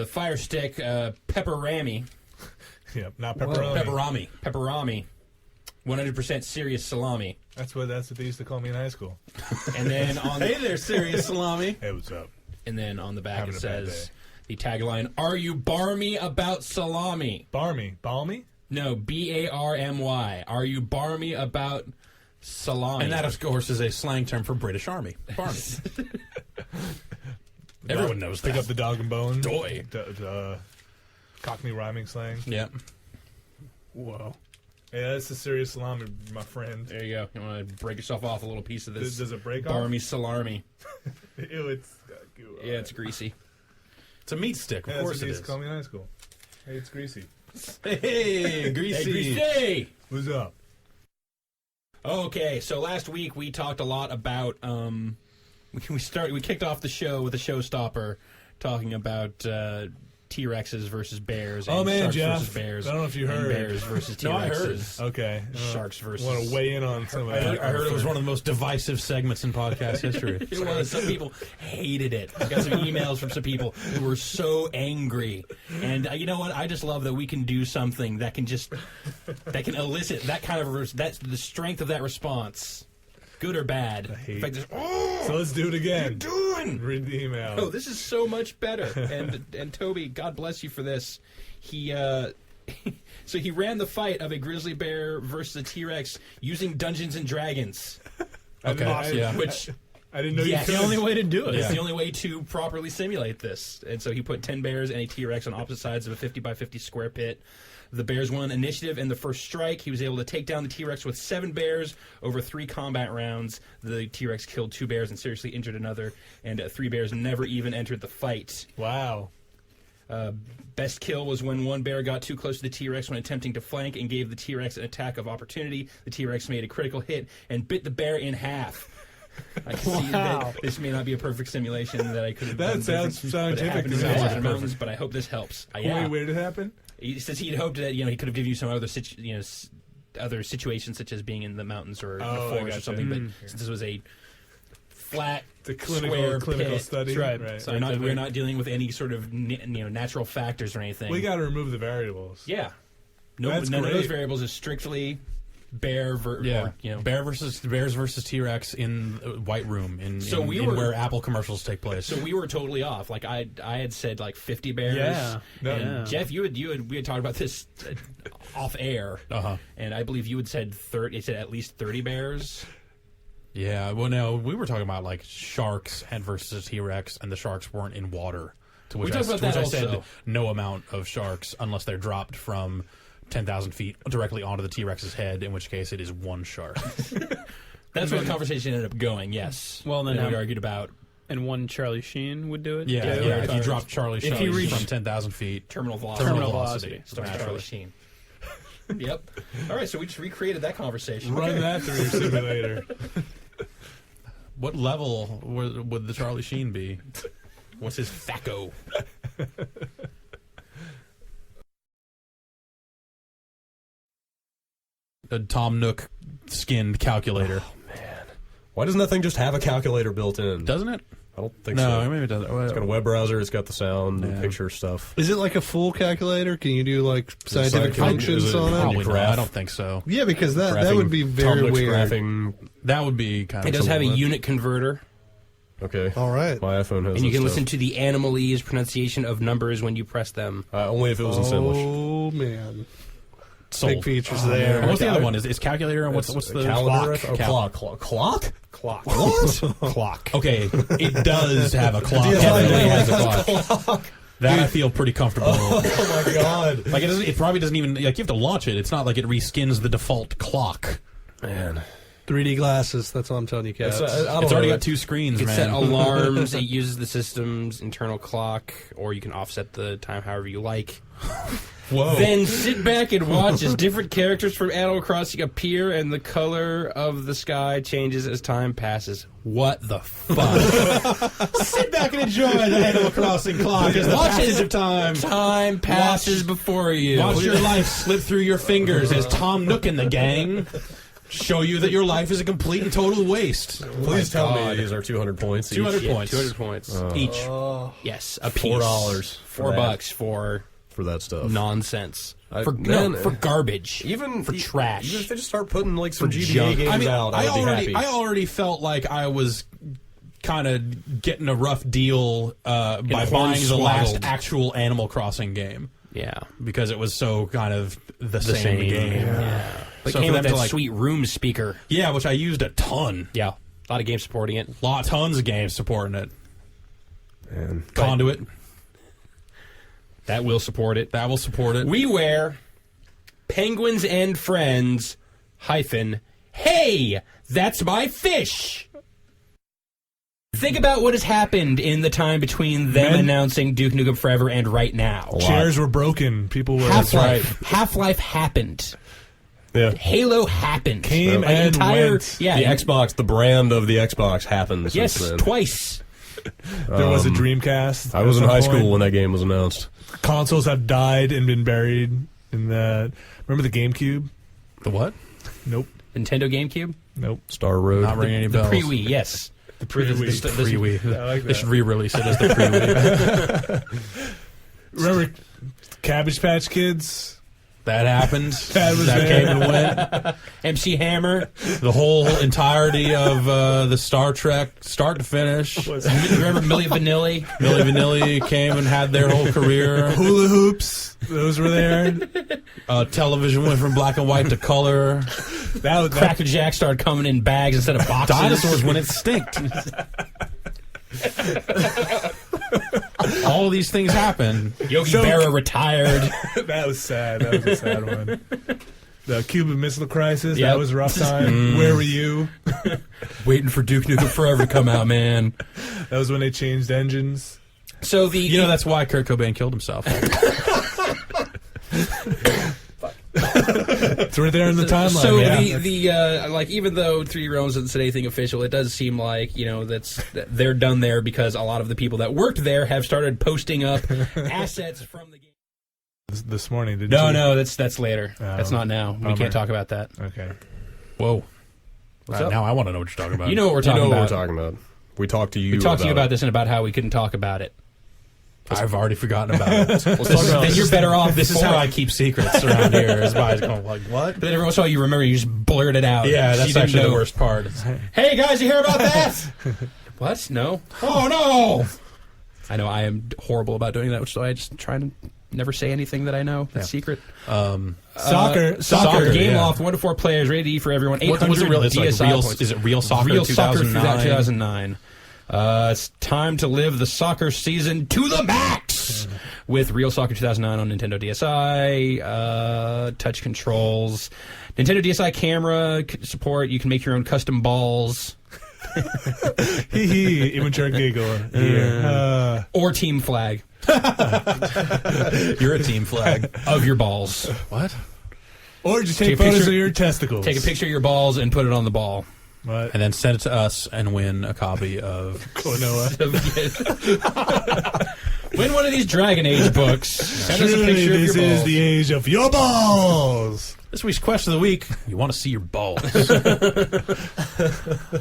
[SPEAKER 3] Fire Stick Pepperami.
[SPEAKER 1] Yep, not pepperoni.
[SPEAKER 4] Pepperami.
[SPEAKER 3] Pepperami. 100% serious salami.
[SPEAKER 1] That's what they used to call me in high school.
[SPEAKER 3] And then on
[SPEAKER 4] Hey there, serious salami.
[SPEAKER 1] Hey, what's up?
[SPEAKER 3] and then on the back
[SPEAKER 1] Having
[SPEAKER 3] it
[SPEAKER 1] a bad
[SPEAKER 3] says
[SPEAKER 1] day.
[SPEAKER 3] the tagline, "Are you barmy about salami?"
[SPEAKER 1] Balmy?
[SPEAKER 3] No, BARMY. Are you barmy about salami?
[SPEAKER 4] And that, of course, is a slang term for British Army. Barmy. Everyone knows that.
[SPEAKER 1] Pick up the dog and bone.
[SPEAKER 4] Doy.
[SPEAKER 1] Cockney rhyming slang.
[SPEAKER 4] Yep.
[SPEAKER 6] Whoa.
[SPEAKER 1] Yeah, that's a serious salami, my friend.
[SPEAKER 3] There you go. You want to break yourself off a little piece of this
[SPEAKER 1] Does it break off?
[SPEAKER 3] barmy salami.
[SPEAKER 1] Ew, it's got goo on
[SPEAKER 3] Yeah,
[SPEAKER 1] it.
[SPEAKER 3] it's greasy.
[SPEAKER 4] It's a meat stick. Of
[SPEAKER 1] Yeah,
[SPEAKER 4] course
[SPEAKER 1] that's what
[SPEAKER 4] it
[SPEAKER 1] they used
[SPEAKER 4] is.
[SPEAKER 1] to call me in high school. Hey, it's greasy.
[SPEAKER 4] Hey, greasy.
[SPEAKER 3] Hey, greasy!
[SPEAKER 1] What's up?
[SPEAKER 3] Okay, so last week we talked a lot about we kicked off the show with a showstopper talking about T-Rexes versus bears. And
[SPEAKER 1] Oh, man,
[SPEAKER 3] sharks
[SPEAKER 1] Jeff.
[SPEAKER 3] versus bears.
[SPEAKER 1] I don't know if you
[SPEAKER 3] and
[SPEAKER 1] heard.
[SPEAKER 3] bears versus
[SPEAKER 4] No, I
[SPEAKER 3] T-Rexes.
[SPEAKER 1] Okay.
[SPEAKER 3] Sharks versus.
[SPEAKER 1] Want to weigh in on some of
[SPEAKER 4] I
[SPEAKER 1] that?
[SPEAKER 4] heard it was one of the most divisive segments in podcast history.
[SPEAKER 3] It was. Some people hated it. I got some emails from some people who were so angry. And you know what? I just love that we can do something that can elicit that kind of that's the strength of that response, good or bad. In fact,
[SPEAKER 1] So let's do it again.
[SPEAKER 3] doing.
[SPEAKER 1] Read the email.
[SPEAKER 3] Oh, this is so much better. And Toby, God bless you for this. He so he ran the fight of a grizzly bear versus a T-Rex using Dungeons and Dragons,
[SPEAKER 4] Okay, yeah.
[SPEAKER 3] which.
[SPEAKER 1] I didn't know
[SPEAKER 3] Yes.
[SPEAKER 1] you
[SPEAKER 6] The
[SPEAKER 1] could.
[SPEAKER 6] only way to do it.
[SPEAKER 3] It's the only way to properly simulate this. And so he put 10 bears and a T-Rex on opposite sides of a 50 by 50 square pit. The bears won initiative in the first strike. He was able to take down the T-Rex with 7 bears over 3 combat rounds. The T-Rex killed 2 bears and seriously injured another, and 3 bears never even entered the fight.
[SPEAKER 1] Wow.
[SPEAKER 3] Best kill was when one bear got too close to the T-Rex when attempting to flank and gave the T-Rex an attack of opportunity. The T-Rex made a critical hit and bit the bear in half. I can see that this may not be a perfect simulation that I could have
[SPEAKER 1] That
[SPEAKER 3] done
[SPEAKER 1] sounds
[SPEAKER 3] different, but it
[SPEAKER 1] scientific
[SPEAKER 3] happened
[SPEAKER 1] to
[SPEAKER 3] in
[SPEAKER 1] me.
[SPEAKER 3] the
[SPEAKER 1] Yeah.
[SPEAKER 3] mountains, but I hope this helps. Yeah.
[SPEAKER 1] Wait, where did it happen?
[SPEAKER 3] He says he'd hoped that he could have given you some other other situations such as being in the mountains or in
[SPEAKER 1] Oh,
[SPEAKER 3] the
[SPEAKER 1] I
[SPEAKER 3] forest or
[SPEAKER 1] gotcha.
[SPEAKER 3] something. But since this was a flat,
[SPEAKER 1] The
[SPEAKER 3] square
[SPEAKER 1] clinical
[SPEAKER 3] pit,
[SPEAKER 1] study.
[SPEAKER 6] That's right.
[SPEAKER 3] so we're not dealing with any sort of natural factors or anything.
[SPEAKER 1] We got to remove the variables.
[SPEAKER 3] Yeah. No,
[SPEAKER 1] That's
[SPEAKER 3] none of those
[SPEAKER 1] great.
[SPEAKER 3] variables is strictly bear
[SPEAKER 4] Yeah,
[SPEAKER 3] or,
[SPEAKER 4] bears versus T-Rex in White Room in where Apple commercials take place.
[SPEAKER 3] So we were totally off. Like I had said like 50 bears.
[SPEAKER 6] Yeah.
[SPEAKER 1] No.
[SPEAKER 3] And
[SPEAKER 6] Yeah.
[SPEAKER 3] Jeff, we had talked about this off air.
[SPEAKER 4] Uh-huh.
[SPEAKER 3] And I believe you had said 30. It said at least 30 bears.
[SPEAKER 4] Yeah, well, no, we were talking about like sharks and versus T-Rex, and the sharks weren't in water. To which
[SPEAKER 3] We talked about that
[SPEAKER 4] I said
[SPEAKER 3] also.
[SPEAKER 4] no amount of sharks unless they're dropped from 10,000 feet directly onto the T-Rex's head, in which case it is one shark.
[SPEAKER 3] That's where the conversation ended up going. Yes.
[SPEAKER 6] Well, then
[SPEAKER 3] we
[SPEAKER 6] how-
[SPEAKER 3] argued about
[SPEAKER 6] And one Charlie Sheen would do it.
[SPEAKER 4] Yeah,
[SPEAKER 6] too?
[SPEAKER 4] if you drop Charlie
[SPEAKER 6] If you
[SPEAKER 4] Sheen
[SPEAKER 6] reach-
[SPEAKER 4] from 10,000 feet,
[SPEAKER 3] terminal velocity.
[SPEAKER 6] Terminal velocity.
[SPEAKER 3] Starts
[SPEAKER 4] naturally.
[SPEAKER 3] Charlie Sheen. Yep. All right, so we just recreated that conversation.
[SPEAKER 1] Run
[SPEAKER 3] Okay.
[SPEAKER 1] that through your simulator.
[SPEAKER 4] What level would the Charlie Sheen be?
[SPEAKER 3] What's his FACO?
[SPEAKER 4] A Tom Nook skinned calculator.
[SPEAKER 2] Oh, man. Why doesn't that thing just have a calculator built in?
[SPEAKER 4] Doesn't it?
[SPEAKER 2] I don't think
[SPEAKER 4] No,
[SPEAKER 2] so.
[SPEAKER 4] maybe it doesn't.
[SPEAKER 2] It's got a web browser. It's got the sound, and picture stuff.
[SPEAKER 7] Is it like a full calculator? Can you do like scientific
[SPEAKER 2] scientific?
[SPEAKER 7] functions
[SPEAKER 2] Is it
[SPEAKER 7] on it?
[SPEAKER 4] Probably not.
[SPEAKER 2] graph?
[SPEAKER 4] I don't think so.
[SPEAKER 7] Yeah, because that would be very
[SPEAKER 2] Tom Nook's
[SPEAKER 7] weird.
[SPEAKER 2] graphing.
[SPEAKER 4] That would be kind of.
[SPEAKER 3] It does have a
[SPEAKER 4] something.
[SPEAKER 3] unit converter,
[SPEAKER 2] Okay.
[SPEAKER 7] All right.
[SPEAKER 2] My iPhone has
[SPEAKER 3] and you
[SPEAKER 2] this
[SPEAKER 3] can
[SPEAKER 2] stuff.
[SPEAKER 3] listen to the Animalese pronunciation of numbers when you press them.
[SPEAKER 2] Only if it was in Simlish.
[SPEAKER 7] Oh man,
[SPEAKER 4] Sold.
[SPEAKER 7] big features there.
[SPEAKER 4] And what's the other one? Is calculator and what's the
[SPEAKER 2] calendar?
[SPEAKER 4] clock?
[SPEAKER 2] Clock?
[SPEAKER 3] What? Clock.
[SPEAKER 4] Okay, it does have a clock.
[SPEAKER 2] It
[SPEAKER 4] Definitely has a clock. That I feel pretty comfortable.
[SPEAKER 2] Oh my god!
[SPEAKER 4] Like it doesn't. It probably doesn't even. Like you have to launch it. It's not like it reskins the default clock.
[SPEAKER 2] Man,
[SPEAKER 7] 3D glasses. That's all I'm telling you, cats.
[SPEAKER 2] it's
[SPEAKER 4] It's already got 2 screens,
[SPEAKER 3] You can
[SPEAKER 4] man.
[SPEAKER 3] set alarms. It uses the system's internal clock, or you can offset the time however you like.
[SPEAKER 2] Whoa!
[SPEAKER 3] Then sit back and watch as different characters from Animal Crossing appear, and the color of the sky changes as time passes. What the fuck?
[SPEAKER 4] Sit back and enjoy the Animal Crossing clock as the
[SPEAKER 3] Watch
[SPEAKER 4] passage
[SPEAKER 3] as
[SPEAKER 4] of time.
[SPEAKER 3] Time passes before you.
[SPEAKER 4] Watch your life slip through your fingers as Tom Nook and the gang show you that your life is a complete and total waste.
[SPEAKER 2] Please tell me these are 200 points.
[SPEAKER 4] 200
[SPEAKER 3] Yeah,
[SPEAKER 4] points.
[SPEAKER 3] 200 points.
[SPEAKER 4] Each.
[SPEAKER 3] Yes, a piece.
[SPEAKER 2] $4 for that.
[SPEAKER 3] $4 for
[SPEAKER 2] for that stuff.
[SPEAKER 3] nonsense. For
[SPEAKER 2] man,
[SPEAKER 3] garbage.
[SPEAKER 2] Even
[SPEAKER 3] for trash.
[SPEAKER 2] Even if they just start putting like some
[SPEAKER 3] For
[SPEAKER 2] GBA
[SPEAKER 3] junk.
[SPEAKER 2] games
[SPEAKER 4] I mean,
[SPEAKER 2] out, I would be happy.
[SPEAKER 4] I already felt like I was kind of getting a rough deal by buying the last
[SPEAKER 3] hornswoggled.
[SPEAKER 4] actual Animal Crossing game
[SPEAKER 3] Yeah.
[SPEAKER 4] because it was so kind of the same game.
[SPEAKER 3] Yeah. But
[SPEAKER 4] So
[SPEAKER 3] it came
[SPEAKER 4] for
[SPEAKER 3] with
[SPEAKER 4] them
[SPEAKER 3] that
[SPEAKER 4] to, like-
[SPEAKER 3] sweet room speaker.
[SPEAKER 4] Yeah, which I used a ton.
[SPEAKER 3] Yeah. A lot of games supporting it.
[SPEAKER 4] Tons of games supporting it.
[SPEAKER 2] Man.
[SPEAKER 4] Conduit,
[SPEAKER 3] That will support it.
[SPEAKER 4] that will support it.
[SPEAKER 3] We wear Penguins and Friends hyphen, hey, that's my fish. Think about what has happened in the time between them
[SPEAKER 1] Men-
[SPEAKER 3] announcing Duke Nukem Forever and right now.
[SPEAKER 1] Chairs were broken. People were
[SPEAKER 3] Half-Life. Half-Life happened.
[SPEAKER 2] Yeah.
[SPEAKER 3] Halo happened.
[SPEAKER 1] Came
[SPEAKER 3] Like,
[SPEAKER 1] and went.
[SPEAKER 3] Yeah.
[SPEAKER 2] The Xbox, the brand of the Xbox happened.
[SPEAKER 3] Yes,
[SPEAKER 2] since then.
[SPEAKER 3] twice.
[SPEAKER 1] There was a Dreamcast.
[SPEAKER 2] I was
[SPEAKER 1] at
[SPEAKER 2] in
[SPEAKER 1] some
[SPEAKER 2] high
[SPEAKER 1] point.
[SPEAKER 2] school when that game was announced.
[SPEAKER 1] Consoles have died and been buried in that. Remember the GameCube?
[SPEAKER 4] The what?
[SPEAKER 1] Nope.
[SPEAKER 3] Nintendo GameCube?
[SPEAKER 1] Nope.
[SPEAKER 2] Star Road.
[SPEAKER 4] Not ringing any
[SPEAKER 3] The
[SPEAKER 4] bells.
[SPEAKER 3] pre-Wii, yes.
[SPEAKER 1] The pre-Wii.
[SPEAKER 4] The pre-Wii.
[SPEAKER 1] I like
[SPEAKER 4] They
[SPEAKER 1] that.
[SPEAKER 4] should re-release it as the pre-Wii.
[SPEAKER 1] Remember Cabbage Patch Kids?
[SPEAKER 4] That happened.
[SPEAKER 1] That was
[SPEAKER 4] that
[SPEAKER 1] there.
[SPEAKER 4] came and went.
[SPEAKER 3] MC Hammer.
[SPEAKER 4] The whole entirety of the Star Trek, start to finish.
[SPEAKER 3] Remember Milli Vanilli?
[SPEAKER 4] Milli Vanilli came and had their whole career.
[SPEAKER 1] Hula hoops. Those were there.
[SPEAKER 4] Television went from black and white to color.
[SPEAKER 1] That
[SPEAKER 3] Cracker Jack started coming in bags instead of boxes.
[SPEAKER 4] Dinosaurs went extinct. All of these things happen.
[SPEAKER 3] Yogi
[SPEAKER 1] So-
[SPEAKER 3] Berra retired.
[SPEAKER 1] that was sad. That was a sad one. The Cuban Missile Crisis.
[SPEAKER 3] Yep.
[SPEAKER 1] That was a rough time. Where were you?
[SPEAKER 3] Waiting for Duke Nukem Forever to come out, man.
[SPEAKER 1] That was when they changed engines.
[SPEAKER 3] So the
[SPEAKER 4] You know, that's why Kurt Cobain killed himself.
[SPEAKER 1] It's right there in the timeline.
[SPEAKER 3] So
[SPEAKER 1] man.
[SPEAKER 3] the like, even though Three Realms hasn't said anything official, it does seem like, you know, that they're done there because a lot of the people that worked there have started posting up assets from the game.
[SPEAKER 1] This morning, did
[SPEAKER 3] No,
[SPEAKER 1] you?
[SPEAKER 3] no, that's later. That's not now. We
[SPEAKER 1] bummer.
[SPEAKER 3] can't talk about that.
[SPEAKER 1] Okay.
[SPEAKER 4] Whoa.
[SPEAKER 3] up?
[SPEAKER 4] Now I want to know what you're talking about.
[SPEAKER 3] You know what we're
[SPEAKER 2] You
[SPEAKER 3] talking
[SPEAKER 2] know what
[SPEAKER 3] about.
[SPEAKER 2] we're talking about. We talked to you.
[SPEAKER 3] We talked to you about
[SPEAKER 2] it.
[SPEAKER 3] this and about how we couldn't talk about it.
[SPEAKER 4] I've already forgotten about it.
[SPEAKER 2] Let's talk about
[SPEAKER 3] Then you're better off.
[SPEAKER 4] This is how I keep secrets around here. Is by going like, what?
[SPEAKER 3] But then every once in a while you remember, you just blurt it out.
[SPEAKER 4] Yeah,
[SPEAKER 3] You
[SPEAKER 4] that's
[SPEAKER 3] didn't
[SPEAKER 4] actually
[SPEAKER 3] know.
[SPEAKER 4] the worst part.
[SPEAKER 3] Hey guys, you hear about that? What? No.
[SPEAKER 4] Oh no!
[SPEAKER 3] I know I am horrible about doing that, which so I just try to never say anything that I know. That's secret.
[SPEAKER 1] Soccer.
[SPEAKER 3] Soccer. Game
[SPEAKER 4] yeah.
[SPEAKER 3] Loft, 1 to 4 players, rated E for everyone. 800
[SPEAKER 4] What's it real? It's like
[SPEAKER 3] DSI
[SPEAKER 4] real.
[SPEAKER 3] points.
[SPEAKER 4] Is it real soccer?
[SPEAKER 3] Real Soccer
[SPEAKER 4] 2009?
[SPEAKER 3] 2009. It's time to live the soccer season to the max with Real Soccer 2009 on Nintendo DSi, touch controls, Nintendo DSi camera support. You can make your own custom balls
[SPEAKER 1] Hee hee. Immature giggle. Here.
[SPEAKER 3] or team flag
[SPEAKER 4] You're a team flag.
[SPEAKER 3] of your balls.
[SPEAKER 4] What?
[SPEAKER 1] Or just
[SPEAKER 3] Take
[SPEAKER 1] take
[SPEAKER 3] a
[SPEAKER 1] photos
[SPEAKER 3] picture-
[SPEAKER 1] of your testicles.
[SPEAKER 3] Take a picture of your balls and put it on the ball.
[SPEAKER 1] What?
[SPEAKER 4] and then send it to us and win a copy of
[SPEAKER 1] Klonoa.
[SPEAKER 3] Win one of these Dragon Age books. Send us a
[SPEAKER 1] Truly,
[SPEAKER 3] picture of
[SPEAKER 1] this
[SPEAKER 3] your
[SPEAKER 1] is
[SPEAKER 3] balls.
[SPEAKER 1] the age of your balls.
[SPEAKER 4] this week's question of the week. You want to see your balls?
[SPEAKER 3] To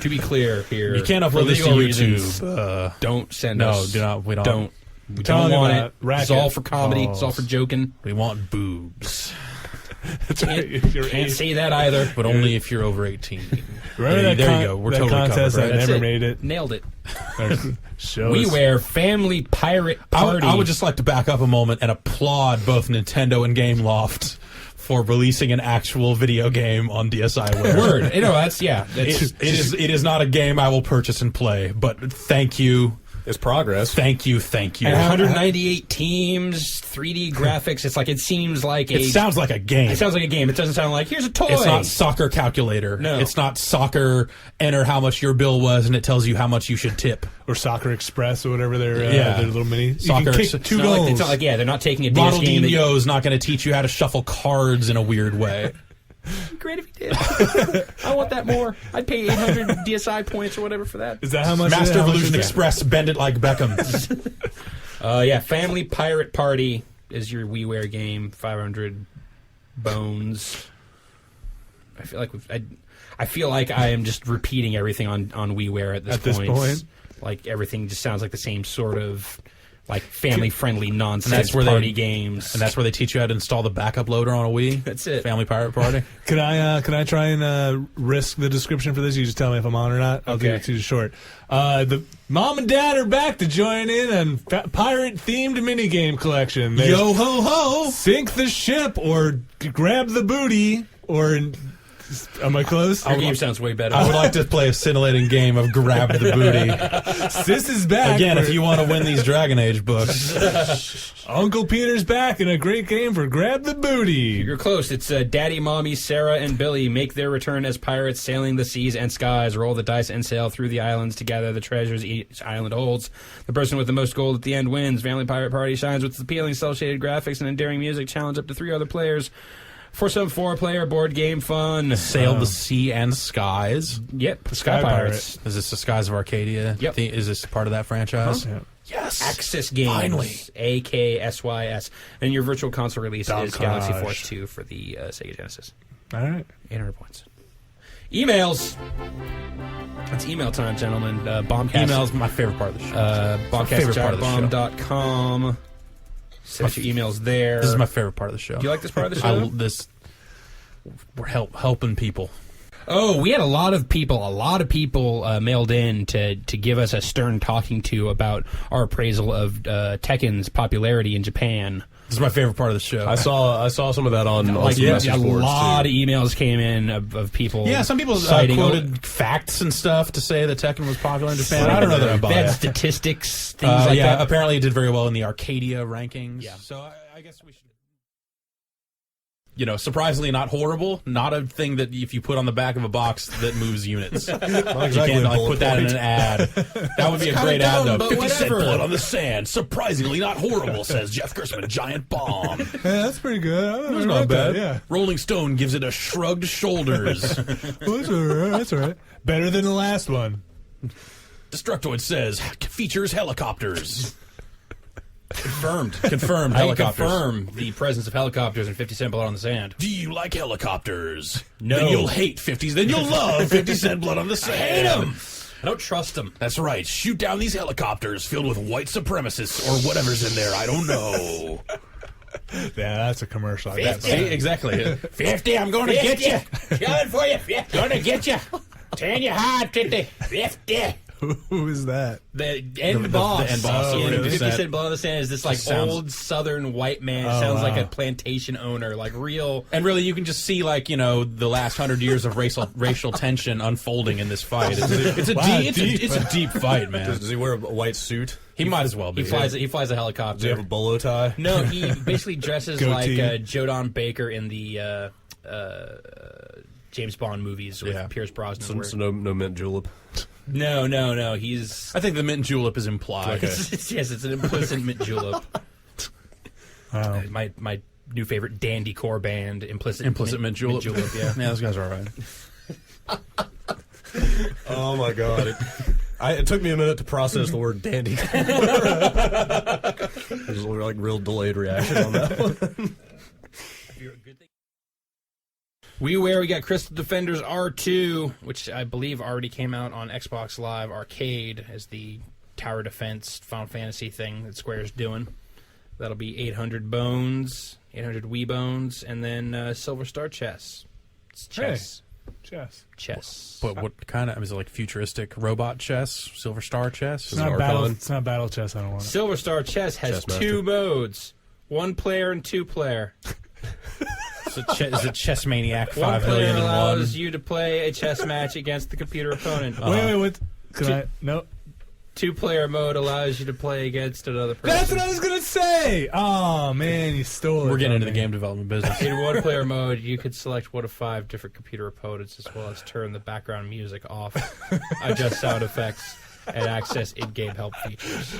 [SPEAKER 3] be clear here,
[SPEAKER 4] You can't
[SPEAKER 3] for
[SPEAKER 4] upload this to
[SPEAKER 3] legal
[SPEAKER 4] YouTube.
[SPEAKER 3] reasons, don't send
[SPEAKER 4] No,
[SPEAKER 3] us.
[SPEAKER 4] do not. We don't.
[SPEAKER 3] Don't. We
[SPEAKER 1] Talking
[SPEAKER 3] don't want
[SPEAKER 1] about
[SPEAKER 3] it. It's
[SPEAKER 1] racket
[SPEAKER 3] all for comedy. It's all
[SPEAKER 1] balls.
[SPEAKER 3] for joking.
[SPEAKER 4] We want boobs,
[SPEAKER 1] That's right. Your
[SPEAKER 3] Can't
[SPEAKER 1] age.
[SPEAKER 3] say that either.
[SPEAKER 4] but only if you're over 18.
[SPEAKER 1] Remember that
[SPEAKER 4] there you go. We're
[SPEAKER 1] that
[SPEAKER 4] totally
[SPEAKER 1] contest
[SPEAKER 4] covered, right?
[SPEAKER 1] that
[SPEAKER 3] That's
[SPEAKER 1] never
[SPEAKER 3] it.
[SPEAKER 1] made it.
[SPEAKER 3] Nailed it.
[SPEAKER 1] Shows.
[SPEAKER 3] We wear family pirate party.
[SPEAKER 4] I would just like to back up a moment and applaud both Nintendo and Gameloft for releasing an actual video game on DSiWare.
[SPEAKER 3] word. You know, that's
[SPEAKER 4] It is not a game I will purchase and play, but thank you.
[SPEAKER 2] It's progress.
[SPEAKER 4] Thank you.
[SPEAKER 3] And 198 teams, 3D graphics. It's like it seems like
[SPEAKER 4] It sounds like a game.
[SPEAKER 3] It sounds like a game. It doesn't sound like here's a toy.
[SPEAKER 4] It's not soccer calculator.
[SPEAKER 3] No.
[SPEAKER 4] It's not soccer, enter how much your bill was, and it tells you how much you should tip.
[SPEAKER 1] or Soccer Express or whatever their
[SPEAKER 4] Yeah.
[SPEAKER 1] their little mini. You
[SPEAKER 4] Soccer
[SPEAKER 1] can
[SPEAKER 4] Ex-
[SPEAKER 1] kick
[SPEAKER 4] it's
[SPEAKER 1] two
[SPEAKER 3] It's not like-
[SPEAKER 1] goals.
[SPEAKER 3] it's not like they're not taking a DS game. that-
[SPEAKER 4] Ronaldinho's not going to teach you how to shuffle cards in a weird way.
[SPEAKER 3] Great if you did. I want that more. I'd pay 800 DSi points or whatever for that.
[SPEAKER 1] Is that how much?
[SPEAKER 4] Master
[SPEAKER 1] how much
[SPEAKER 4] Evolution
[SPEAKER 1] is it?
[SPEAKER 4] Express, bend it like Beckham.
[SPEAKER 3] Yeah, Family Pirate Party is your WiiWare game. 500 bones. I feel like I am just repeating everything on WiiWare at this point. Like everything just sounds like the same sort of like family-friendly nonsense
[SPEAKER 4] that's where
[SPEAKER 3] party games.
[SPEAKER 4] And that's where they teach you how to install the backup loader on a Wii.
[SPEAKER 3] That's it.
[SPEAKER 4] Family Pirate Party.
[SPEAKER 1] Can I try and risk the description for this? You just tell me if I'm on or not. I'll do
[SPEAKER 3] Okay.
[SPEAKER 1] it too short. The mom and dad are back to join in on pirate themed minigame collection. There's
[SPEAKER 4] Yo ho ho!
[SPEAKER 1] sink the ship or grab the booty or am I close?
[SPEAKER 3] Our game sounds way better.
[SPEAKER 4] I would like to play a scintillating game of grab the booty.
[SPEAKER 1] Sis is back.
[SPEAKER 4] Again, if
[SPEAKER 1] for-
[SPEAKER 4] you want to win these Dragon Age books.
[SPEAKER 1] Uncle Peter's back in a great game for grab the booty.
[SPEAKER 3] You're close. It's Daddy, Mommy, Sarah, and Billy make their return as pirates, sailing the seas and skies. Roll the dice and sail through the islands to gather the treasures each island holds. The person with the most gold at the end wins. Family Pirate Party shines with its appealing cel-shaded graphics and endearing music. Challenge up to 3 other players for some 4-player board game fun.
[SPEAKER 4] Sail the sea and skies.
[SPEAKER 3] Yep,
[SPEAKER 1] Sky
[SPEAKER 3] Sky Pirates.
[SPEAKER 4] Is this the Skies of Arcadia?
[SPEAKER 3] Yep.
[SPEAKER 4] Is this part of that franchise?
[SPEAKER 1] Yeah.
[SPEAKER 4] Yes.
[SPEAKER 3] Access Games.
[SPEAKER 4] Finally.
[SPEAKER 3] AKSYS. And your virtual console release is
[SPEAKER 1] Donkage.
[SPEAKER 3] Galaxy Force 2 for the Sega Genesis.
[SPEAKER 1] All right.
[SPEAKER 3] 800 points. Emails. It's email time, gentlemen. Bombcast.
[SPEAKER 4] Email's my favorite part of the show. favorite part of the show.
[SPEAKER 3] Bombcast@bomb.com. Send us your emails there.
[SPEAKER 4] This is my favorite part of the show.
[SPEAKER 3] Do you like this part of the show?
[SPEAKER 4] We're helping people.
[SPEAKER 3] Oh, we had a lot of people mailed in to give us a stern talking to about our appraisal of Tekken's popularity in Japan.
[SPEAKER 4] This is my favorite part of the show.
[SPEAKER 2] I saw some of that on
[SPEAKER 3] Like,
[SPEAKER 2] some message
[SPEAKER 3] a
[SPEAKER 2] boards,
[SPEAKER 3] lot
[SPEAKER 2] too.
[SPEAKER 3] of emails came in of people.
[SPEAKER 4] Yeah, some people
[SPEAKER 3] citing
[SPEAKER 4] quoted facts and stuff to say that Tekken was popular in Japan. I don't know that I buy
[SPEAKER 3] They had
[SPEAKER 4] it.
[SPEAKER 3] statistics, things like
[SPEAKER 4] yeah,
[SPEAKER 3] that.
[SPEAKER 4] apparently it did very well in the Arcadia rankings.
[SPEAKER 3] Yeah.
[SPEAKER 4] So I guess we should. Surprisingly not horrible. Not a thing that if you put on the back of a box that moves units.
[SPEAKER 2] Not
[SPEAKER 4] You
[SPEAKER 2] exactly
[SPEAKER 4] can't
[SPEAKER 2] a
[SPEAKER 4] like
[SPEAKER 2] bullet
[SPEAKER 4] put that in
[SPEAKER 2] point.
[SPEAKER 4] an ad. That would be a great ad though.
[SPEAKER 3] but
[SPEAKER 4] 50-cent
[SPEAKER 3] whatever.
[SPEAKER 4] blood on the sand. Surprisingly not horrible, says Jeff Gerstmann. Giant bomb.
[SPEAKER 1] Yeah, that's pretty good.
[SPEAKER 4] That's not bad.
[SPEAKER 1] Yeah.
[SPEAKER 4] Rolling Stone gives it a shrugged shoulders.
[SPEAKER 1] Well, that's all right. That's all right. Better than the last one.
[SPEAKER 4] Destructoid says features helicopters.
[SPEAKER 3] Confirmed.
[SPEAKER 4] Confirmed
[SPEAKER 3] I
[SPEAKER 4] helicopters.
[SPEAKER 3] confirm the presence of helicopters and 50 Cent Blood on the Sand.
[SPEAKER 4] Do you like helicopters?
[SPEAKER 3] No.
[SPEAKER 4] Then you'll hate 50s. Then you'll love 50 Cent Blood on the Sand.
[SPEAKER 3] hate 'em. I don't trust them.
[SPEAKER 4] That's right. Shoot down these helicopters filled with white supremacists or whatever's in there. I don't know.
[SPEAKER 1] Yeah, that's a commercial. I bet.
[SPEAKER 4] See, exactly. 50, I'm going to get you.
[SPEAKER 3] Coming for you. 50.
[SPEAKER 4] Going to get you.
[SPEAKER 3] Turn you hard, 50. 50.
[SPEAKER 1] Who is that?
[SPEAKER 3] The end boss.
[SPEAKER 4] the end boss of
[SPEAKER 3] in
[SPEAKER 4] 50
[SPEAKER 3] 50
[SPEAKER 4] Cent.
[SPEAKER 3] Cent Blood on the Sand is this like
[SPEAKER 4] Sounds-
[SPEAKER 3] old southern white man.
[SPEAKER 1] Oh,
[SPEAKER 3] Sounds like
[SPEAKER 1] wow.
[SPEAKER 3] a plantation owner. Like real.
[SPEAKER 4] And really, you can just see, the last 100 years of racial tension unfolding in this fight. It's a
[SPEAKER 1] Wow,
[SPEAKER 4] deep,
[SPEAKER 1] deep.
[SPEAKER 4] it's a deep fight, man.
[SPEAKER 2] Does he wear a white suit?
[SPEAKER 4] He might as well be.
[SPEAKER 3] He flies a helicopter.
[SPEAKER 2] Does he have a bolo tie?
[SPEAKER 3] No, he basically dresses
[SPEAKER 1] Goatee.
[SPEAKER 3] like Jodan Baker in the James Bond movies with
[SPEAKER 4] Yeah.
[SPEAKER 3] Pierce Brosnan.
[SPEAKER 2] So no mint julep.
[SPEAKER 3] No. He's
[SPEAKER 4] I think the mint julep is implied.
[SPEAKER 3] yes, it's an implicit mint julep.
[SPEAKER 1] Wow.
[SPEAKER 3] My new favorite dandy core band, implicit
[SPEAKER 4] Implicit mint julep.
[SPEAKER 3] yeah.
[SPEAKER 4] Yeah, those guys are all right.
[SPEAKER 2] Oh my god! It took me a minute to process the word dandy. There's like real delayed reaction on that one.
[SPEAKER 4] WiiWare, we got Crystal Defenders R2, which I believe already came out on Xbox Live Arcade as the tower defense Final Fantasy thing that Square's doing. That'll be 800 bones, 800 Wii bones, and then Silver Star chess. It's chess. Chess.
[SPEAKER 8] But what kind of, is it like futuristic robot chess? Silver Star chess?
[SPEAKER 1] It's not battle chess. I don't want it.
[SPEAKER 3] Silver Star Chess has
[SPEAKER 2] Chessmaster.
[SPEAKER 3] 2 modes: 1 player and 2 player.
[SPEAKER 8] Is it Chess Maniac
[SPEAKER 3] 1
[SPEAKER 8] 5
[SPEAKER 3] player
[SPEAKER 8] million and
[SPEAKER 3] allows
[SPEAKER 8] one?
[SPEAKER 3] you to play a chess match against the computer opponent.
[SPEAKER 1] Wait, what? Could I? No.
[SPEAKER 3] 2-player mode allows you to play against another person.
[SPEAKER 1] That's what I was gonna say. Oh man, you stole it.
[SPEAKER 8] We're getting into
[SPEAKER 1] from
[SPEAKER 8] the
[SPEAKER 1] me.
[SPEAKER 8] game development business.
[SPEAKER 3] In 1-player mode, you could select 1 of 5 different computer opponents, as well as turn the background music off, adjust sound effects, and access in-game help features.